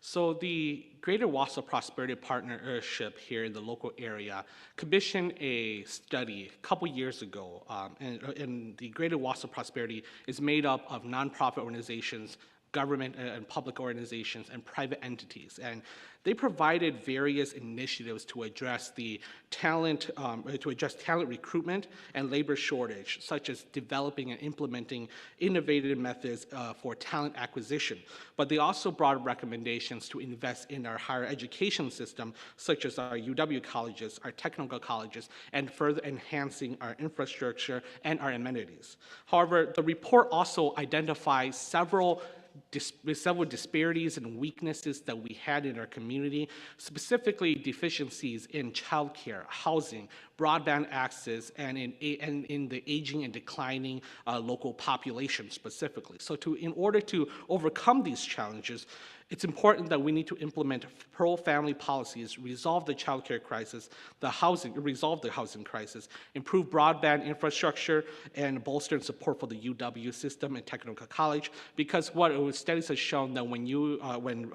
[SPEAKER 7] So the Greater Wausau Prosperity Partnership here in the local area commissioned a study a couple years ago, and the Greater Wausau Prosperity is made up of nonprofit organizations, government and public organizations, and private entities. And they provided various initiatives to address the talent recruitment and labor shortage, such as developing and implementing innovative methods for talent acquisition. But they also brought recommendations to invest in our higher education system, such as our UW colleges, our technical colleges, and further enhancing our infrastructure and our amenities. However, the report also identifies several disparities and weaknesses that we had in our community, specifically deficiencies in childcare, housing, broadband access, and in the aging and declining local population specifically. So in order to overcome these challenges, it's important that we need to implement pro-family policies, resolve the childcare crisis, resolve the housing crisis, improve broadband infrastructure, and bolster and support for the UW system and technical college. Because what studies have shown that when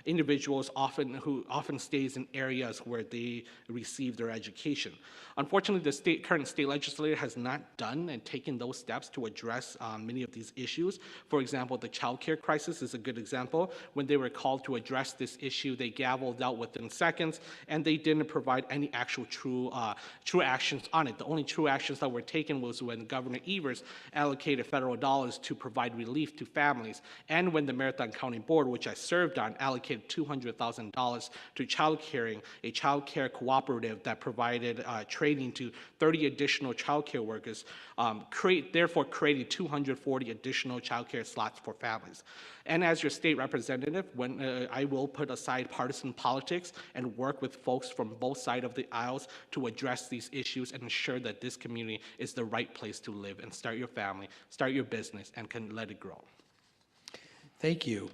[SPEAKER 7] individuals often stays in areas where they receive their education. Unfortunately, the current state legislature has not done and taken those steps to address many of these issues. For example, the childcare crisis is a good example. When they were called to address this issue, they gavelled out within seconds, and they didn't provide any actual true actions on it. The only true actions that were taken was when Governor Evers allocated federal dollars to provide relief to families, and when the Marathon County Board, which I served on, allocated $200,000 to a child care cooperative that provided training to 30 additional child care workers, therefore creating 240 additional child care slots for families. And as your state representative, when I will put aside partisan politics and work with folks from both sides of the aisles to address these issues and ensure that this community is the right place to live and start your family, start your business, and can let it grow.
[SPEAKER 3] Thank you.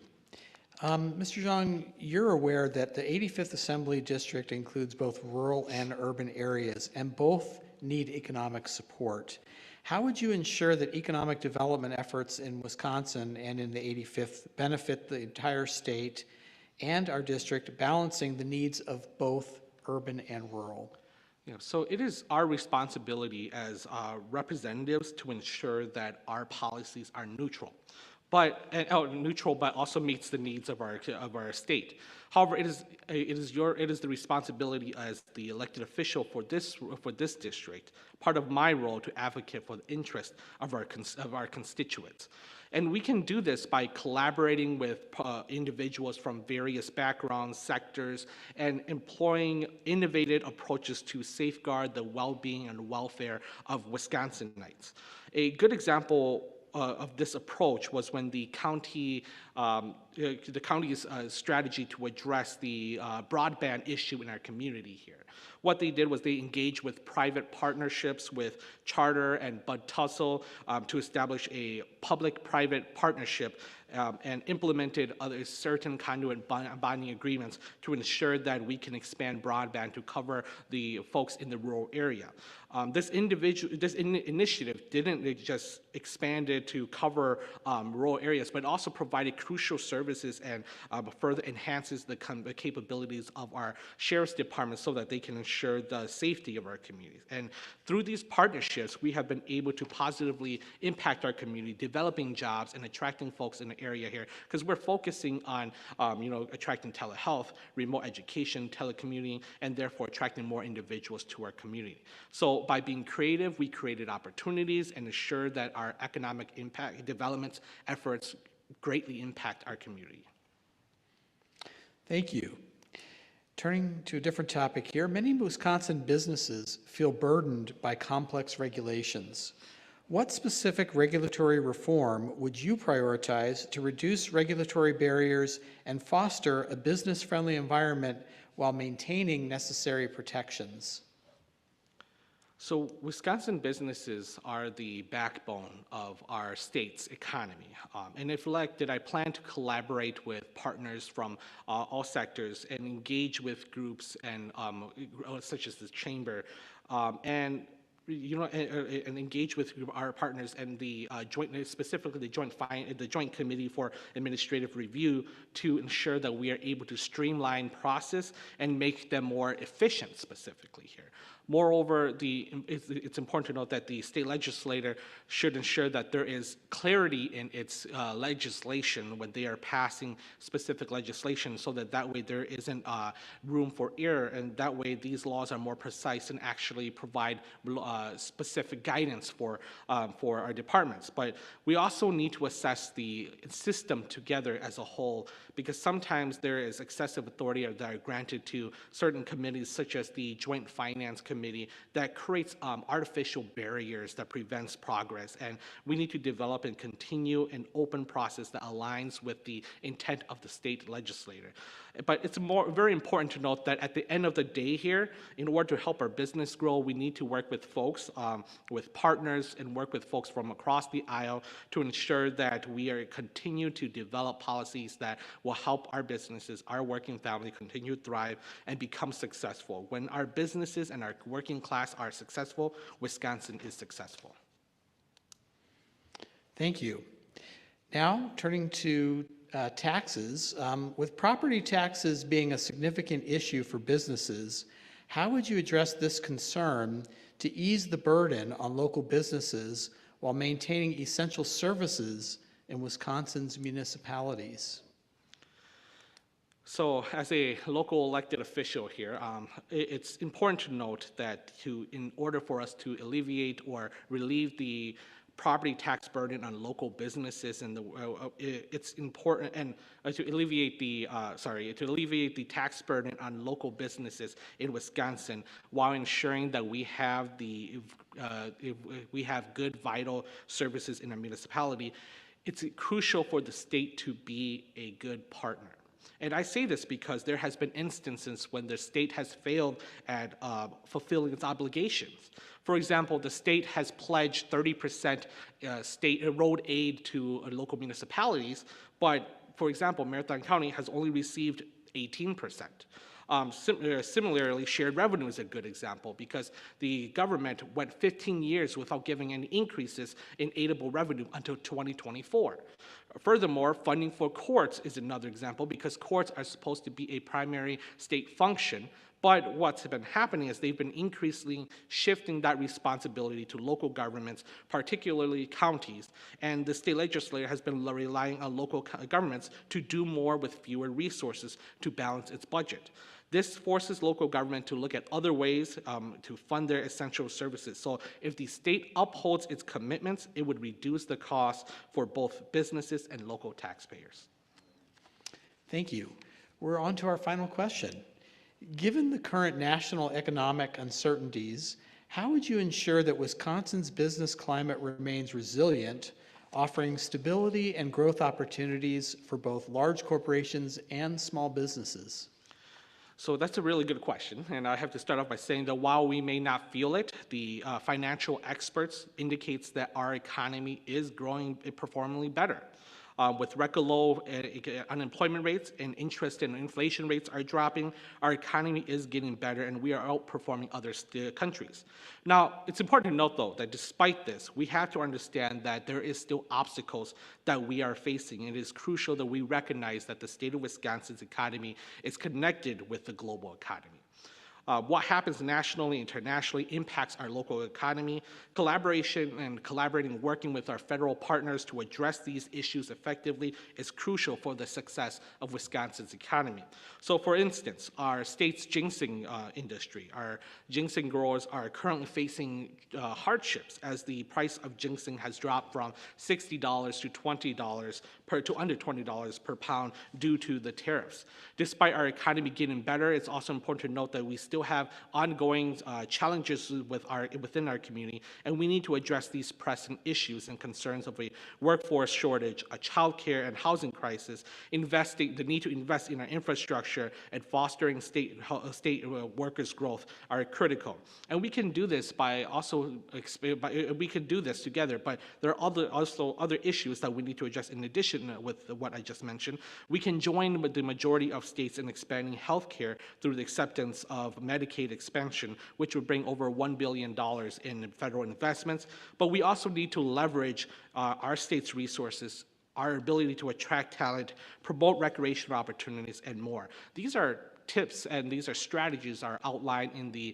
[SPEAKER 3] Mr. Xiong, you're aware that the 85th Assembly District includes both rural and urban areas, and both need economic support. How would you ensure that economic development efforts in Wisconsin and in the 85th benefit the entire state and our district, balancing the needs of both urban and rural?
[SPEAKER 7] So it is our responsibility as representatives to ensure that our policies are neutral, but also meets the needs of our state. However, it is the responsibility as the elected official for this district, part of my role, to advocate for the interest of our constituents. And we can do this by collaborating with individuals from various backgrounds, sectors, and employing innovative approaches to safeguard the well-being and welfare of Wisconsinites. A good example of this approach was when the county's strategy to address the broadband issue in our community here. What they did was they engaged with private partnerships with Charter and Bud Tussle to establish a public-private partnership and implemented other certain conduit bonding agreements to ensure that we can expand broadband to cover the folks in the rural area. This initiative didn't just expand it to cover rural areas, but also provided crucial services and further enhances the capabilities of our sheriff's department so that they can ensure ensure the safety of our communities. And through these partnerships, we have been able to positively impact our community, developing jobs and attracting folks in the area here, because we're focusing on attracting telehealth, remote education, telecommuting, and therefore attracting more individuals to our community. So by being creative, we created opportunities and ensure that our economic impact development efforts greatly impact our community.
[SPEAKER 3] Thank you. Turning to a different topic here, many Wisconsin businesses feel burdened by complex regulations. What specific regulatory reform would you prioritize to reduce regulatory barriers and foster a business-friendly environment while maintaining necessary protections?
[SPEAKER 7] So Wisconsin businesses are the backbone of our state's economy. And if elected, I plan to collaborate with partners from all sectors and engage with groups and such as the Chamber and engage with our partners and the specifically the Joint Committee for Administrative Review to ensure that we are able to streamline process and make them more efficient specifically here. Moreover, it's important to note that the state legislator should ensure that there is clarity in its legislation when they are passing specific legislation, so that way there isn't room for error, and that way these laws are more precise and actually provide specific guidance for our departments. But we also need to assess the system together as a whole, because sometimes there is excessive authority that are granted to certain committees, such as the Joint Finance Committee, that creates artificial barriers that prevents progress. And we need to develop and continue an open process that aligns with the intent of the state legislator. But it's very important to note that at the end of the day here, in order to help our business grow, we need to work with folks, with partners, and work with folks from across the aisle to ensure that we are continue to develop policies that will help our businesses, our working family continue to thrive and become successful. When our businesses and our working class are successful, Wisconsin is successful.
[SPEAKER 3] Thank you. Now, turning to taxes, with property taxes being a significant issue for businesses, how would you address this concern to ease the burden on local businesses while maintaining essential services in Wisconsin's municipalities?
[SPEAKER 7] So as a local elected official here, it's important to note that in order for us to alleviate or relieve the property tax burden on local businesses, and it's important, and to alleviate the tax burden on local businesses in Wisconsin, while ensuring that we have good vital services in our municipality. It's crucial for the state to be a good partner. And I say this because there has been instances when the state has failed at fulfilling its obligations. For example, the state has pledged 30% state road aid to local municipalities, but for example, Marathon County has only received 18%. Similarly, shared revenue is a good example because the government went 15 years without giving any increases in aidable revenue until 2024. Furthermore, funding for courts is another example because courts are supposed to be a primary state function, but what's been happening is they've been increasingly shifting that responsibility to local governments, particularly counties, and the state legislature has been relying on local governments to do more with fewer resources to balance its budget. This forces local government to look at other ways to fund their essential services. So if the state upholds its commitments, it would reduce the cost for both businesses and local taxpayers.
[SPEAKER 3] Thank you. We're on to our final question. Given the current national economic uncertainties, how would you ensure that Wisconsin's business climate remains resilient, offering stability and growth opportunities for both large corporations and small businesses?
[SPEAKER 7] So that's a really good question, and I have to start off by saying that while we may not feel it, the financial experts indicates that our economy is growing performingly better. With record low unemployment rates and interest and inflation rates are dropping, our economy is getting better and we are outperforming other countries. Now, it's important to note though that despite this, we have to understand that there is still obstacles that we are facing. It is crucial that we recognize that the state of Wisconsin's economy is connected with the global economy. What happens nationally, internationally impacts our local economy. Collaboration and working with our federal partners to address these issues effectively is crucial for the success of Wisconsin's economy. So for instance, our state's ginseng industry, our ginseng growers are currently facing hardships as the price of ginseng has dropped from $60 to $20 to under $20 per pound due to the tariffs. Despite our economy getting better, it's also important to note that we still have ongoing challenges within our community, and we need to address these pressing issues and concerns of a workforce shortage, a child care and housing crisis, the need to invest in our infrastructure, and fostering state workers' growth are critical. And we can do this we can do this together, but there are also other issues that we need to address in addition with what I just mentioned. We can join with the majority of states in expanding health care through the acceptance of Medicaid expansion, which would bring over $1 billion in federal investments. But we also need to leverage our state's resources, our ability to attract talent, promote recreational opportunities, and more. These are tips and these are strategies are outlined in the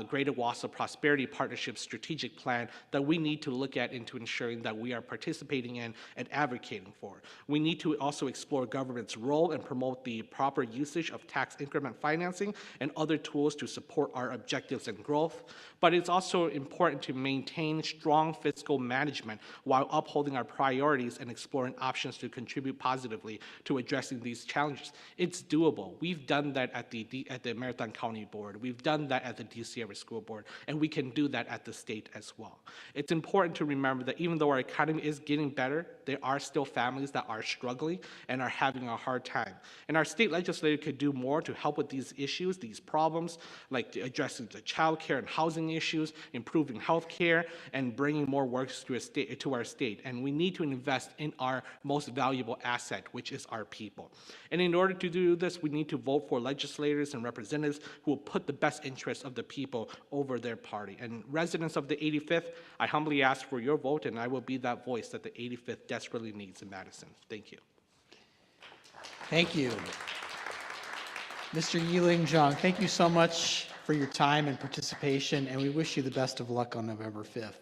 [SPEAKER 7] Greater Wausau Prosperity Partnership strategic plan that we need to look at into ensuring that we are participating in and advocating for. We need to also explore government's role and promote the proper usage of tax increment financing and other tools to support our objectives and growth. But it's also important to maintain strong fiscal management while upholding our priorities and exploring options to contribute positively to addressing these challenges. It's doable. We've done that at the Marathon County Board. We've done that at the DC Everett School Board, and we can do that at the state as well. It's important to remember that even though our economy is getting better, there are still families that are struggling and are having a hard time. And our state legislature could do more to help with these issues, these problems, like addressing the child care and housing issues, improving health care, and bringing more works to our state. And we need to invest in our most valuable asset, which is our people. And in order to do this, we need to vote for legislators and representatives who will put the best interests of the people over their party. And residents of the 85th, I humbly ask for your vote, and I will be that voice that the 85th desperately needs in Madison. Thank you.
[SPEAKER 3] Thank you. Mr. Yiling Zhang, thank you so much for your time and participation, and we wish you the best of luck on November 5th.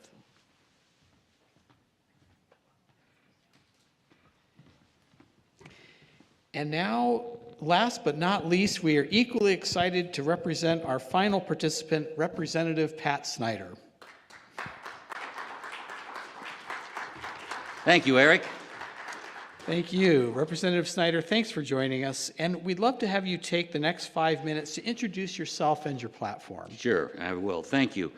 [SPEAKER 3] And now, last but not least, we are equally excited to represent our final participant, Representative Pat Snyder.
[SPEAKER 8] Thank you, Eric.
[SPEAKER 3] Thank you. Representative Snyder, thanks for joining us. And we'd love to have you take the next 5 minutes to introduce yourself and your platform.
[SPEAKER 8] Sure, I will. Thank you.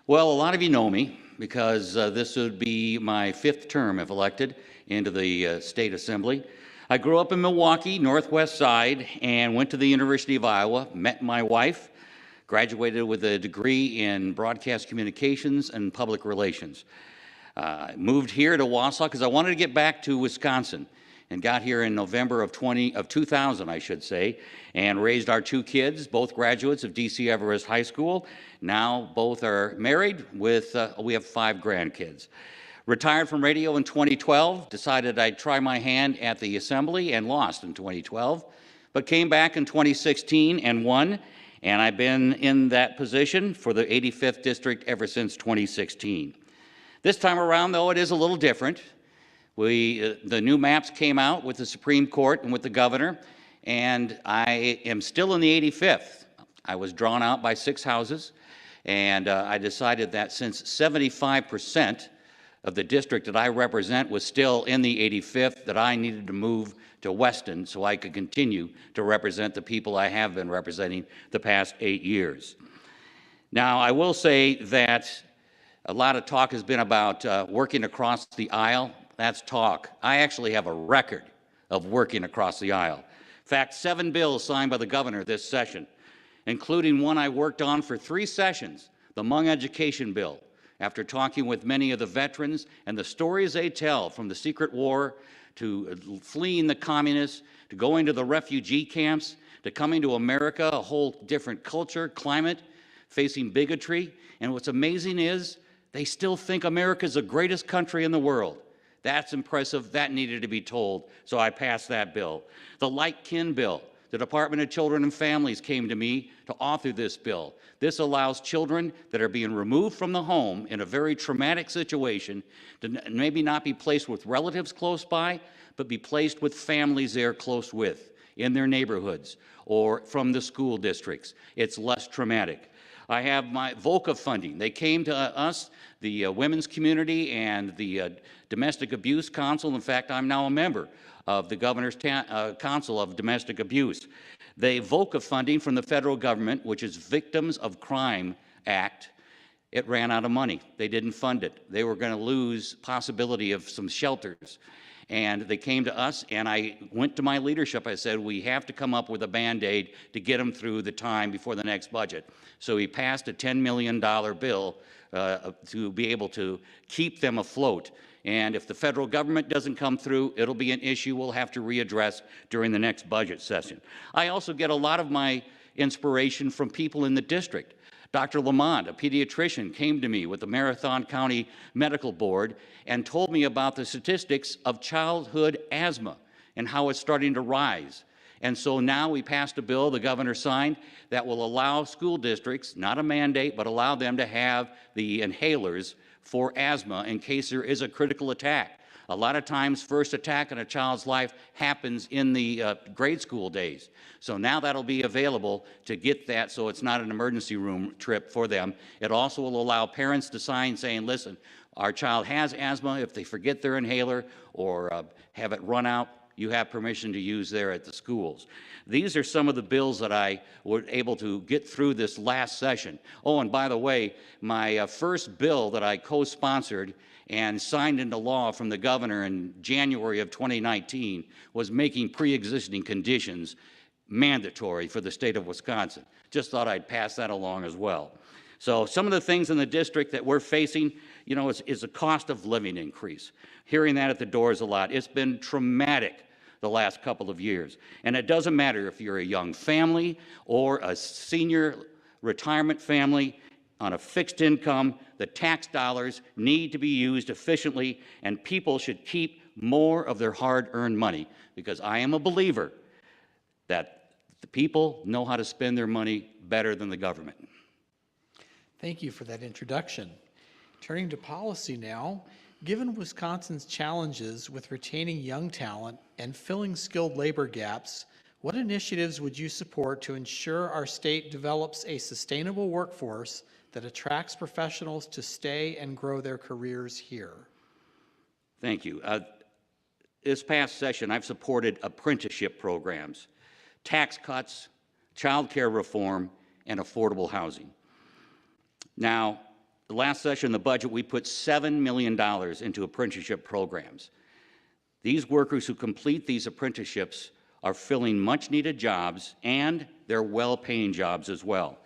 [SPEAKER 8] Well, a lot of you know me because this would be my 5th term if elected into the State Assembly. I grew up in Milwaukee, Northwest Side, and went to the University of Iowa, met my wife, graduated with a degree in broadcast communications and public relations. Moved here to Wausau because I wanted to get back to Wisconsin, and got here in November of 2000, I should say, and raised our 2 kids, both graduates of DC Everett High School. Now both are married with, we have 5 grandkids. Retired from radio in 2012, decided I'd try my hand at the Assembly and lost in 2012, but came back in 2016 and won, and I've been in that position for the 85th District ever since 2016. This time around, though, it is a little different. The new maps came out with the Supreme Court and with the governor, and I am still in the 85th. I was drawn out by 6 houses, and I decided that since 75% of the district that I represent was still in the 85th, that I needed to move to Weston so I could continue to represent the people I have been representing the past 8 years. Now, I will say that a lot of talk has been about working across the aisle. That's talk. I actually have a record of working across the aisle. In fact, 7 bills signed by the governor this session, including one I worked on for 3 sessions, the Hmong Education Bill, after talking with many of the veterans and the stories they tell from the secret war to fleeing the communists, to going to the refugee camps, to coming to America, a whole different culture, climate, facing bigotry. And what's amazing is they still think America's the greatest country in the world. That's impressive. That needed to be told, so I passed that bill. The Light Kin Bill, The Department of Children and Families came to me to author this bill. This allows children that are being removed from the home in a very traumatic situation to maybe not be placed with relatives close by, but be placed with families they're close with in their neighborhoods or from the school districts. It's less traumatic. I have my VOCA funding. They came to us, the women's community and the Domestic Abuse Council. In fact, I'm now a member of the Governor's Council of Domestic Abuse. They VOCA funding from the federal government, which is Victims of Crime Act. It ran out of money. They didn't fund it. They were going to lose possibility of some shelters. And they came to us, and I went to my leadership. I said, we have to come up with a Band-Aid to get them through the time before the next budget. So we passed a $10 million bill to be able to keep them afloat. And if the federal government doesn't come through, it'll be an issue we'll have to readdress during the next budget session. I also get a lot of my inspiration from people in the district. Dr. Lamont, a pediatrician, came to me with the Marathon County Medical Board and told me about the statistics of childhood asthma and how it's starting to rise. And so now we passed a bill the governor signed that will allow school districts, not a mandate, but allow them to have the inhalers for asthma in case there is a critical attack. A lot of times, first attack in a child's life happens in the grade school days. So now that'll be available to get that so it's not an emergency room trip for them. It also will allow parents to sign saying, listen, our child has asthma. If they forget their inhaler or have it run out, you have permission to use there at the schools. These are some of the bills that I was able to get through this last session. Oh, and by the way, my first bill that I co-sponsored and signed into law from the governor in January of 2019 was making pre-existing conditions mandatory for the state of Wisconsin. Just thought I'd pass that along as well. So some of the things in the district that we're facing, you know, is a cost of living increase. Hearing that at the doors a lot. It's been traumatic the last couple of years. And it doesn't matter if you're a young family or a senior retirement family on a fixed income, the tax dollars need to be used efficiently, and people should keep more of their hard-earned money, because I am a believer that the people know how to spend their money better than the government.
[SPEAKER 3] Thank you for that introduction. Turning to policy now, given Wisconsin's challenges with retaining young talent and filling skilled labor gaps, what initiatives would you support to ensure our state develops a sustainable workforce that attracts professionals to stay and grow their careers here?
[SPEAKER 8] Thank you. This past session, I've supported apprenticeship programs, tax cuts, child care reform, and affordable housing. Now, the last session, the budget, we put $7 million into apprenticeship programs. These workers who complete these apprenticeships are filling much-needed jobs, and they're well-paying jobs as well.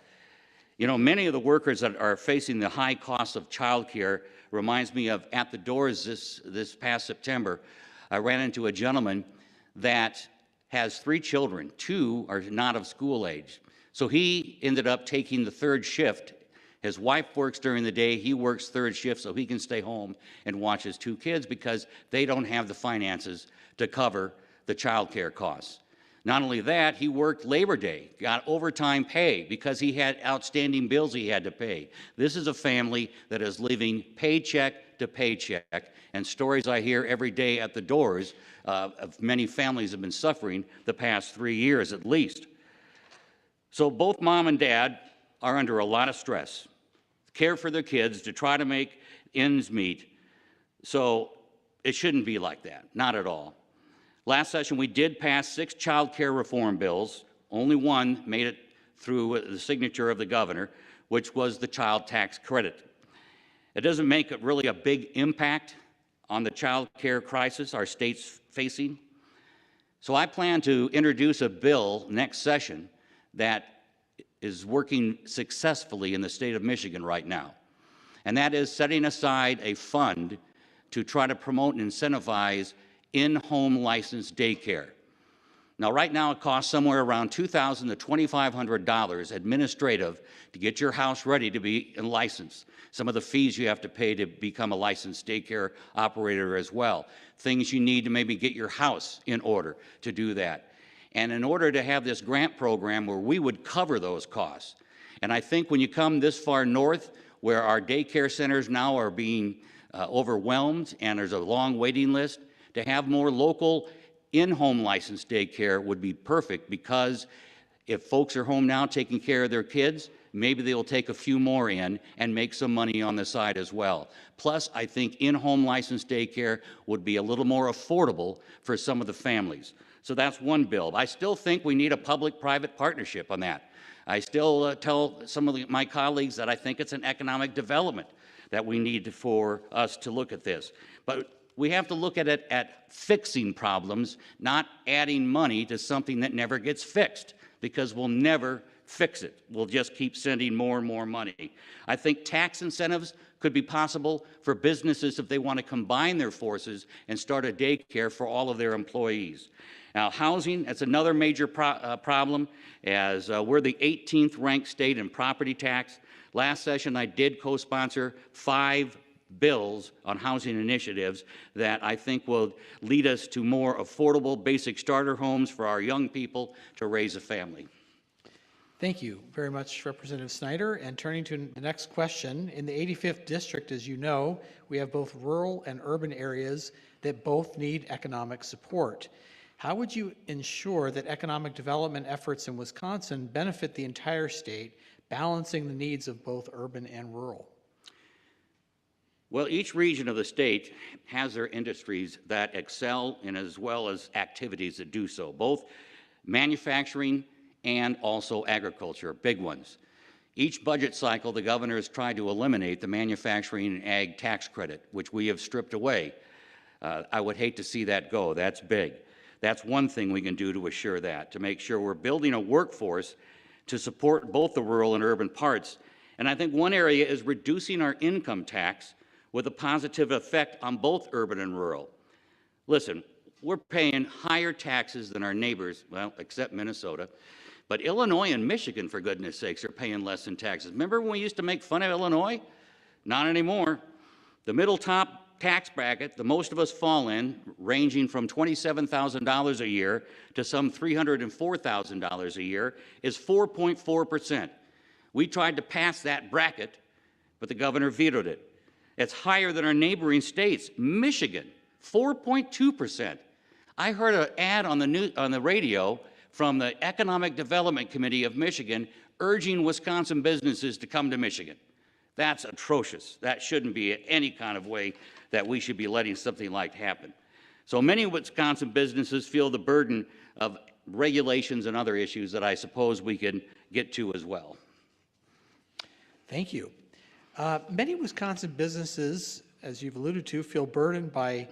[SPEAKER 8] You know, many of the workers that are facing the high costs of childcare reminds me of at the doors this past September. I ran into a gentleman that has 3 children. 2 are not of school age. So he ended up taking the 3rd shift. His wife works during the day. He works 3rd shift so he can stay home and watch his 2 kids because they don't have the finances to cover the child care costs. Not only that, he worked Labor Day, got overtime pay because he had outstanding bills he had to pay. This is a family that is living paycheck to paycheck, and stories I hear every day at the doors of many families have been suffering the past 3 years at least. So both mom and dad are under a lot of stress, care for their kids, to try to make ends meet. So it shouldn't be like that, not at all. Last session, we did pass 6 child care reform bills. Only one made it through the signature of the governor, which was the child tax credit. It doesn't make it really a big impact on the child care crisis our state's facing. So I plan to introduce a bill next session that is working successfully in the state of Michigan right now. And that is setting aside a fund to try to promote and incentivize in-home licensed daycare. Now, right now, it costs somewhere around $2,000 to $2,500 administrative to get your house ready to be licensed. Some of the fees you have to pay to become a licensed daycare operator as well. Things you need to maybe get your house in order to do that. And in order to have this grant program where we would cover those costs, and I think when you come this far north, where our daycare centers now are being overwhelmed and there's a long waiting list, to have more local in-home licensed daycare would be perfect, because if folks are home now taking care of their kids, maybe they'll take a few more in and make some money on the side as well. Plus, I think in-home licensed daycare would be a little more affordable for some of the families. So that's one bill. I still think we need a public-private partnership on that. I still tell some of my colleagues that I think it's an economic development that we need for us to look at this. But we have to look at it at fixing problems, not adding money to something that never gets fixed, because we'll never fix it. We'll just keep sending more and more money. I think tax incentives could be possible for businesses if they want to combine their forces and start a daycare for all of their employees. Now, housing, that's another major problem, as we're the 18th ranked state in property tax. Last session, I did co-sponsor 5 bills on housing initiatives that I think will lead us to more affordable basic starter homes for our young people to raise a family.
[SPEAKER 3] Thank you very much, Representative Snyder. And turning to the next question, in the 85th district, as you know, we have both rural and urban areas that both need economic support. How would you ensure that economic development efforts in Wisconsin benefit the entire state, balancing the needs of both urban and rural?
[SPEAKER 8] Well, each region of the state has their industries that excel in, as well as activities that do so, both manufacturing and also agriculture, big ones. Each budget cycle, the governor has tried to eliminate the manufacturing and ag tax credit, which we have stripped away. I would hate to see that go. That's big. That's one thing we can do to assure that, to make sure we're building a workforce to support both the rural and urban parts. And I think one area is reducing our income tax with a positive effect on both urban and rural. Listen, we're paying higher taxes than our neighbors, well, except Minnesota, but Illinois and Michigan, for goodness sakes, are paying less in taxes. Remember when we used to make fun of Illinois? Not anymore. The middle top tax bracket, the most of us fall in, ranging from $27,000 a year to some $304,000 a year, is 4.4%. We tried to pass that bracket, but the governor vetoed it. It's higher than our neighboring states. Michigan, 4.2%. I heard an ad on the radio from the Economic Development Committee of Michigan urging Wisconsin businesses to come to Michigan. That's atrocious. That shouldn't be any kind of way that we should be letting something like happen. So many Wisconsin businesses feel the burden of regulations and other issues that I suppose we can get to as well.
[SPEAKER 3] Thank you. Many Wisconsin businesses, as you've alluded to, feel burdened by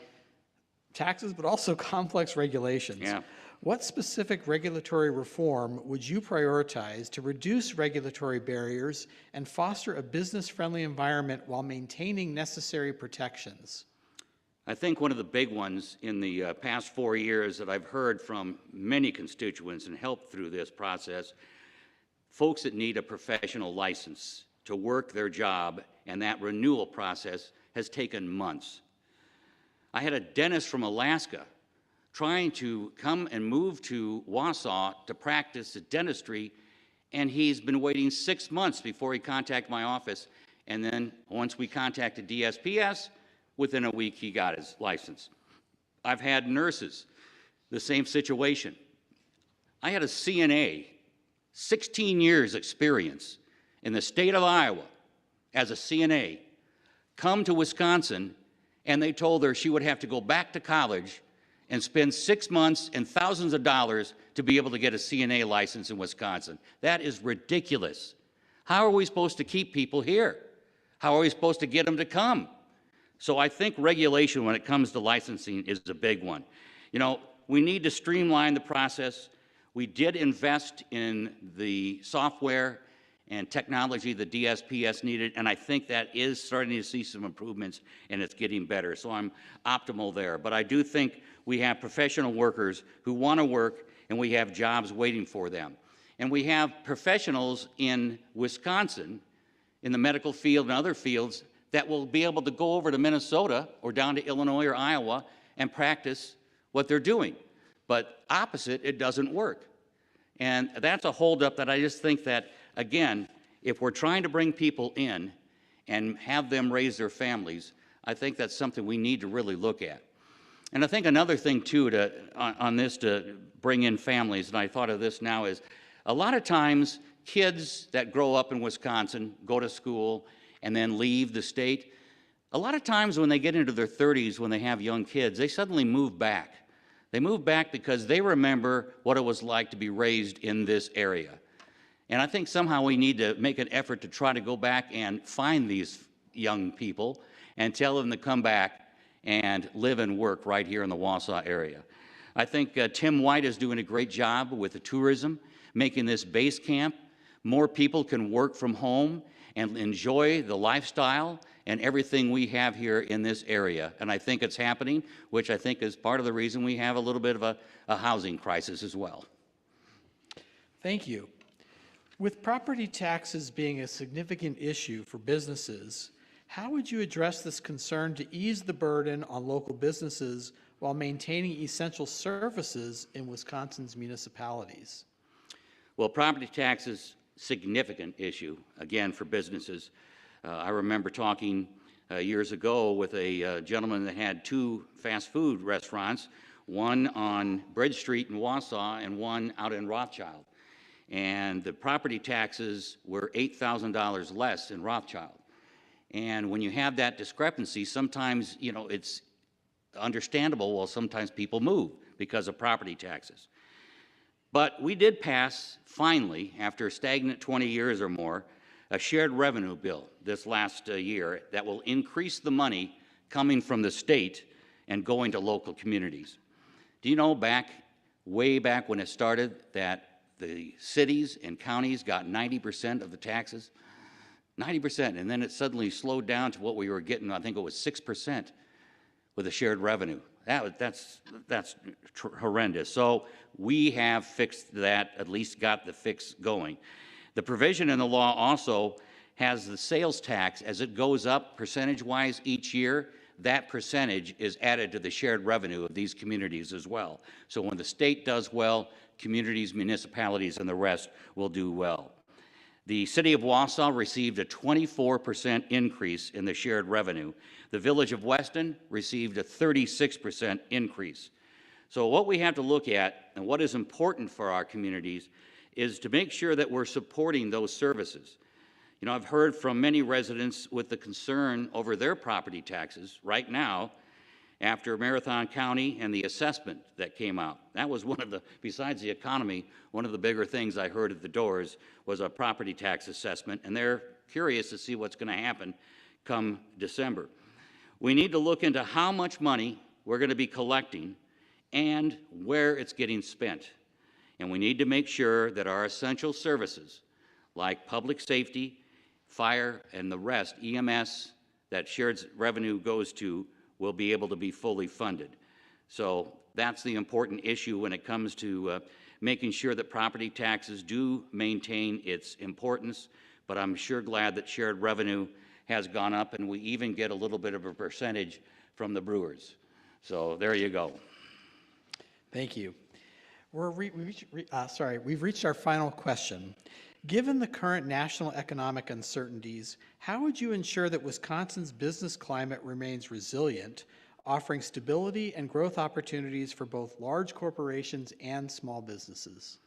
[SPEAKER 3] taxes, but also complex regulations.
[SPEAKER 8] Yeah.
[SPEAKER 3] What specific regulatory reform would you prioritize to reduce regulatory barriers and foster a business-friendly environment while maintaining necessary protections?
[SPEAKER 8] I think one of the big ones in the past 4 years that I've heard from many constituents and helped through this process, folks that need a professional license to work their job, and that renewal process has taken months. I had a dentist from Alaska trying to come and move to Wausau to practice dentistry, and he's been waiting 6 months before he contacted my office. And then once we contacted DSPS, within a week he got his license. I've had nurses, the same situation. I had a CNA, 16 years experience in the state of Iowa as a CNA, come to Wisconsin, and they told her she would have to go back to college and spend 6 months and thousands of dollars to be able to get a CNA license in Wisconsin. That is ridiculous. How are we supposed to keep people here? How are we supposed to get them to come? So I think regulation when it comes to licensing is a big one. You know, we need to streamline the process. We did invest in the software and technology the DSPS needed, and I think that is starting to see some improvements, and it's getting better. So I'm optimal there. But I do think we have professional workers who want to work, and we have jobs waiting for them. And we have professionals in Wisconsin, in the medical field and other fields, that will be able to go over to Minnesota or down to Illinois or Iowa and practice what they're doing. But opposite, it doesn't work. And that's a holdup that I just think that, again, if we're trying to bring people in and have them raise their families, I think that's something we need to really look at. And I think another thing, too, on this to bring in families, and I thought of this now, is a lot of times kids that grow up in Wisconsin, go to school, and then leave the state, a lot of times when they get into their 30s, when they have young kids, they suddenly move back. They move back because they remember what it was like to be raised in this area. And I think somehow we need to make an effort to try to go back and find these young people and tell them to come back and live and work right here in the Wausau area. I think Tim White is doing a great job with the tourism, making this base camp. More people can work from home and enjoy the lifestyle and everything we have here in this area. And I think it's happening, which I think is part of the reason we have a little bit of a housing crisis as well.
[SPEAKER 3] Thank you. With property taxes being a significant issue for businesses, how would you address this concern to ease the burden on local businesses while maintaining essential services in Wisconsin's municipalities?
[SPEAKER 8] Well, property taxes, significant issue, again, for businesses. I remember talking years ago with a gentleman that had 2 fast food restaurants, one on Bridge Street in Wausau and one out in Rothschild. And the property taxes were $8,000 less in Rothschild. And when you have that discrepancy, sometimes, you know, it's understandable. Well, sometimes people move because of property taxes. But we did pass, finally, after a stagnant 20 years or more, a shared revenue bill this last year that will increase the money coming from the state and going to local communities. Do you know way back when it started, that the cities and counties got 90% of the taxes? 90%, and then it suddenly slowed down to what we were getting, I think it was 6% with the shared revenue. That's horrendous. So we have fixed that, at least got the fix going. The provision in the law also has the sales tax, as it goes up percentage-wise each year, that percentage is added to the shared revenue of these communities as well. So when the state does well, communities, municipalities, and the rest will do well. The city of Wausau received a 24% increase in the shared revenue. The village of Weston received a 36% increase. So what we have to look at, and what is important for our communities, is to make sure that we're supporting those services. You know, I've heard from many residents with the concern over their property taxes right now after Marathon County and the assessment that came out. That was one of the, besides the economy, one of the bigger things I heard at the doors was a property tax assessment, and they're curious to see what's going to happen come December. We need to look into how much money we're going to be collecting and where it's getting spent. And we need to make sure that our essential services, like public safety, fire, and the rest, EMS, that shared revenue goes to, will be able to be fully funded. So that's the important issue when it comes to making sure that property taxes do maintain its importance, but I'm sure glad that shared revenue has gone up, and we even get a little bit of a percentage from the brewers. So there you go.
[SPEAKER 3] Thank you. We've reached our final question. Given the current national economic uncertainties, how would you ensure that Wisconsin's business climate remains resilient, offering stability and growth opportunities for both large corporations and small businesses?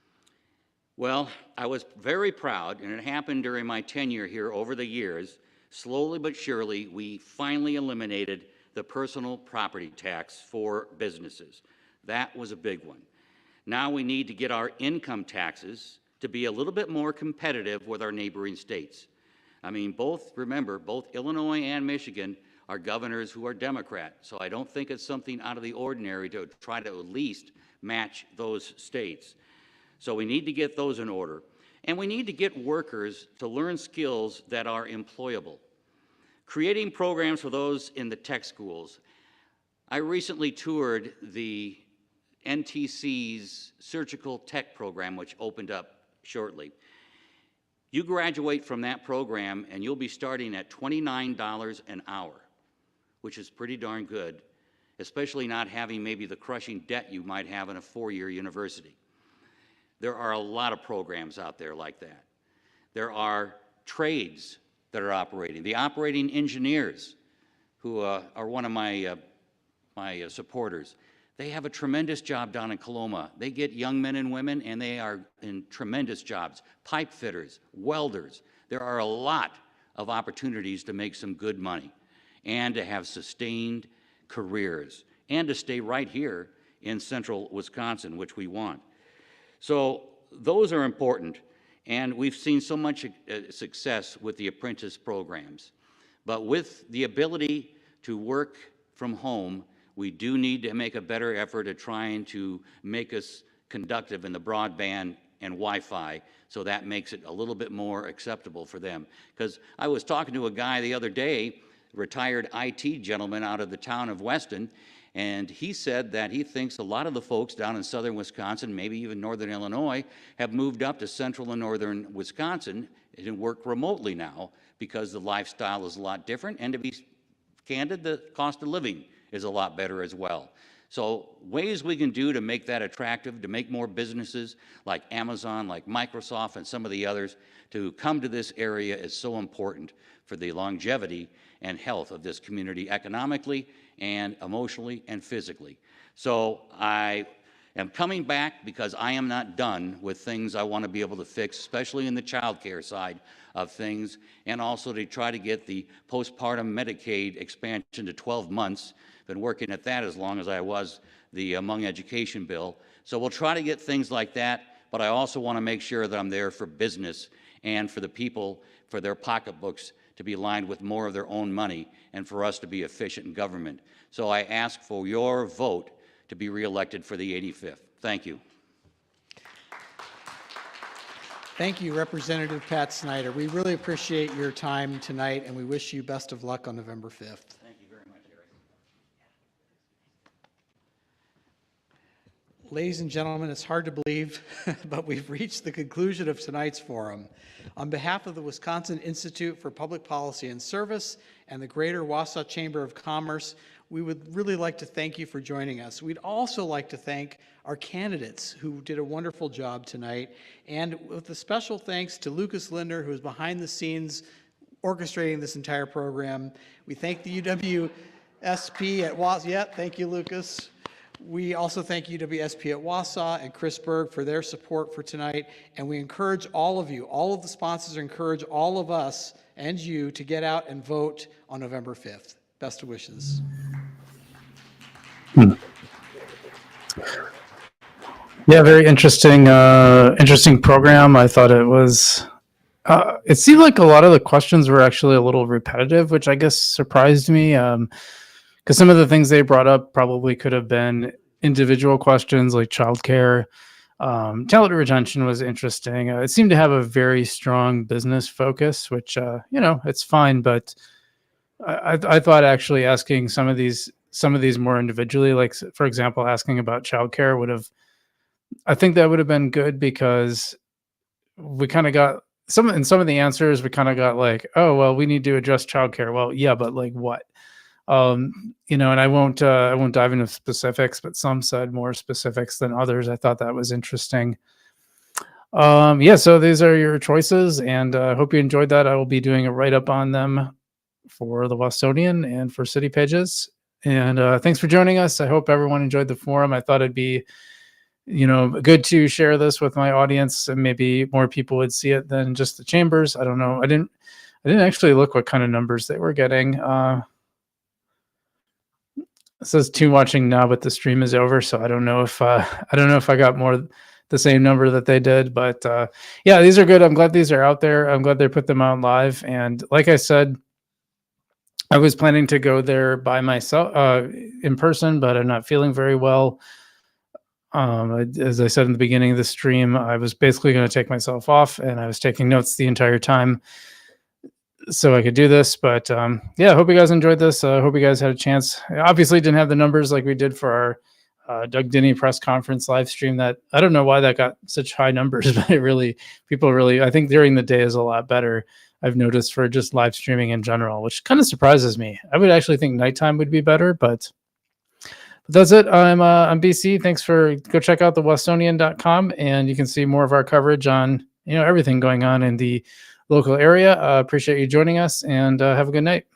[SPEAKER 8] Well, I was very proud, and it happened during my tenure here over the years. Slowly but surely, we finally eliminated the personal property tax for businesses. That was a big one. Now we need to get our income taxes to be a little bit more competitive with our neighboring states. I mean, remember, both Illinois and Michigan are governors who are Democrat, so I don't think it's something out of the ordinary to try to at least match those states. So we need to get those in order. And we need to get workers to learn skills that are employable. Creating programs for those in the tech schools. I recently toured the NTC's surgical tech program, which opened up shortly. You graduate from that program and you'll be starting at $29 an hour, which is pretty darn good. especially not having maybe the crushing debt you might have in a four-year university. There are a lot of programs out there like that. There are trades that are operating. The operating engineers, who are one of my supporters, they have a tremendous job down in Coloma. They get young men and women, and they are in tremendous jobs. Pipe fitters, welders. There are a lot of opportunities to make some good money and to have sustained careers and to stay right here in central Wisconsin, which we want. So those are important, and we've seen so much success with the apprentice programs. But with the ability to work from home, we do need to make a better effort at trying to make us conductive in the broadband and Wi-Fi, so that makes it a little bit more acceptable for them. Because I was talking to a guy the other day, retired IT gentleman out of the town of Weston, and he said that he thinks a lot of the folks down in southern Wisconsin, maybe even northern Illinois, have moved up to central and northern Wisconsin and work remotely now because the lifestyle is a lot different, and to be candid, the cost of living is a lot better as well. So ways we can do to make that attractive, to make more businesses like Amazon, like Microsoft, and some of the others to come to this area is so important for the longevity and health of this community economically and emotionally and physically. So I am coming back because I am not done with things I want to be able to fix, especially in the child care side of things, and also to try to get the postpartum Medicaid expansion to 12 months. Been working at that as long as I was the Hmong education bill. So we'll try to get things like that, but I also want to make sure that I'm there for business and for the people, for their pocketbooks to be lined with more of their own money and for us to be efficient in government. So I ask for your vote to be reelected for the 85th. Thank you.
[SPEAKER 3] Thank you, Representative Pat Snyder. We really appreciate your time tonight, and we wish you best of luck on November 5th.
[SPEAKER 8] Thank you very much, Eric.
[SPEAKER 3] Ladies and gentlemen, it's hard to believe, but we've reached the conclusion of tonight's forum. On behalf of the Wisconsin Institute for Public Policy and Service and the Greater Wausau Chamber of Commerce, we would really like to thank you for joining us. We'd also like to thank our candidates who did a wonderful job tonight, and with a special thanks to Lucas Lindner, who is behind the scenes orchestrating this entire program. We thank the UWSP at Wausau. Yeah, thank you, Lucas. We also thank UWSP at Wausau and Chris Berg for their support for tonight, and we encourage all of you, all of the sponsors encourage all of us and you to get out and vote on November 5th. Best wishes.
[SPEAKER 1] Yeah, very interesting, interesting program. I thought it was, it seemed like a lot of the questions were actually a little repetitive, which I guess surprised me. Because some of the things they brought up probably could have been individual questions like childcare. Talent retention was interesting. It seemed to have a very strong business focus, which, you know, it's fine. But I thought actually asking some of these more individually, like, for example, asking about childcare would have, I think that would have been good, because we kind of got some of the answers, we kind of got like, oh, well, we need to address childcare. Well, yeah, but like what? You know, and I won't dive into specifics, but some said more specifics than others. I thought that was interesting. Yeah, so these are your choices, and I hope you enjoyed that. I will be doing a write-up on them for the Wausonian and for City Pages. And thanks for joining us. I hope everyone enjoyed the forum. I thought it'd be, you know, good to share this with my audience, and maybe more people would see it than just the chambers. I don't know. I didn't actually look what kind of numbers they were getting. It says 2 watching now, but the stream is over, so I don't know if I got more the same number that they did. But yeah, these are good. I'm glad these are out there. I'm glad they put them out live. And like I said, I was planning to go there by myself in person, but I'm not feeling very well. As I said in the beginning of the stream, I was basically going to take myself off, and I was taking notes the entire time so I could do this. But yeah, I hope you guys enjoyed this. I hope you guys had a chance. I obviously didn't have the numbers like we did for our Doug Denny press conference live stream. That I don't know why that got such high numbers, but people really, I think during the day is a lot better. I've noticed for just live streaming in general, which kind of surprises me. I would actually think nighttime would be better, but But that's it. I'm BC. Thanks for go check out the Westonian.com and you can see more of our coverage on everything going on in the local area. Appreciate you joining us and have a good night.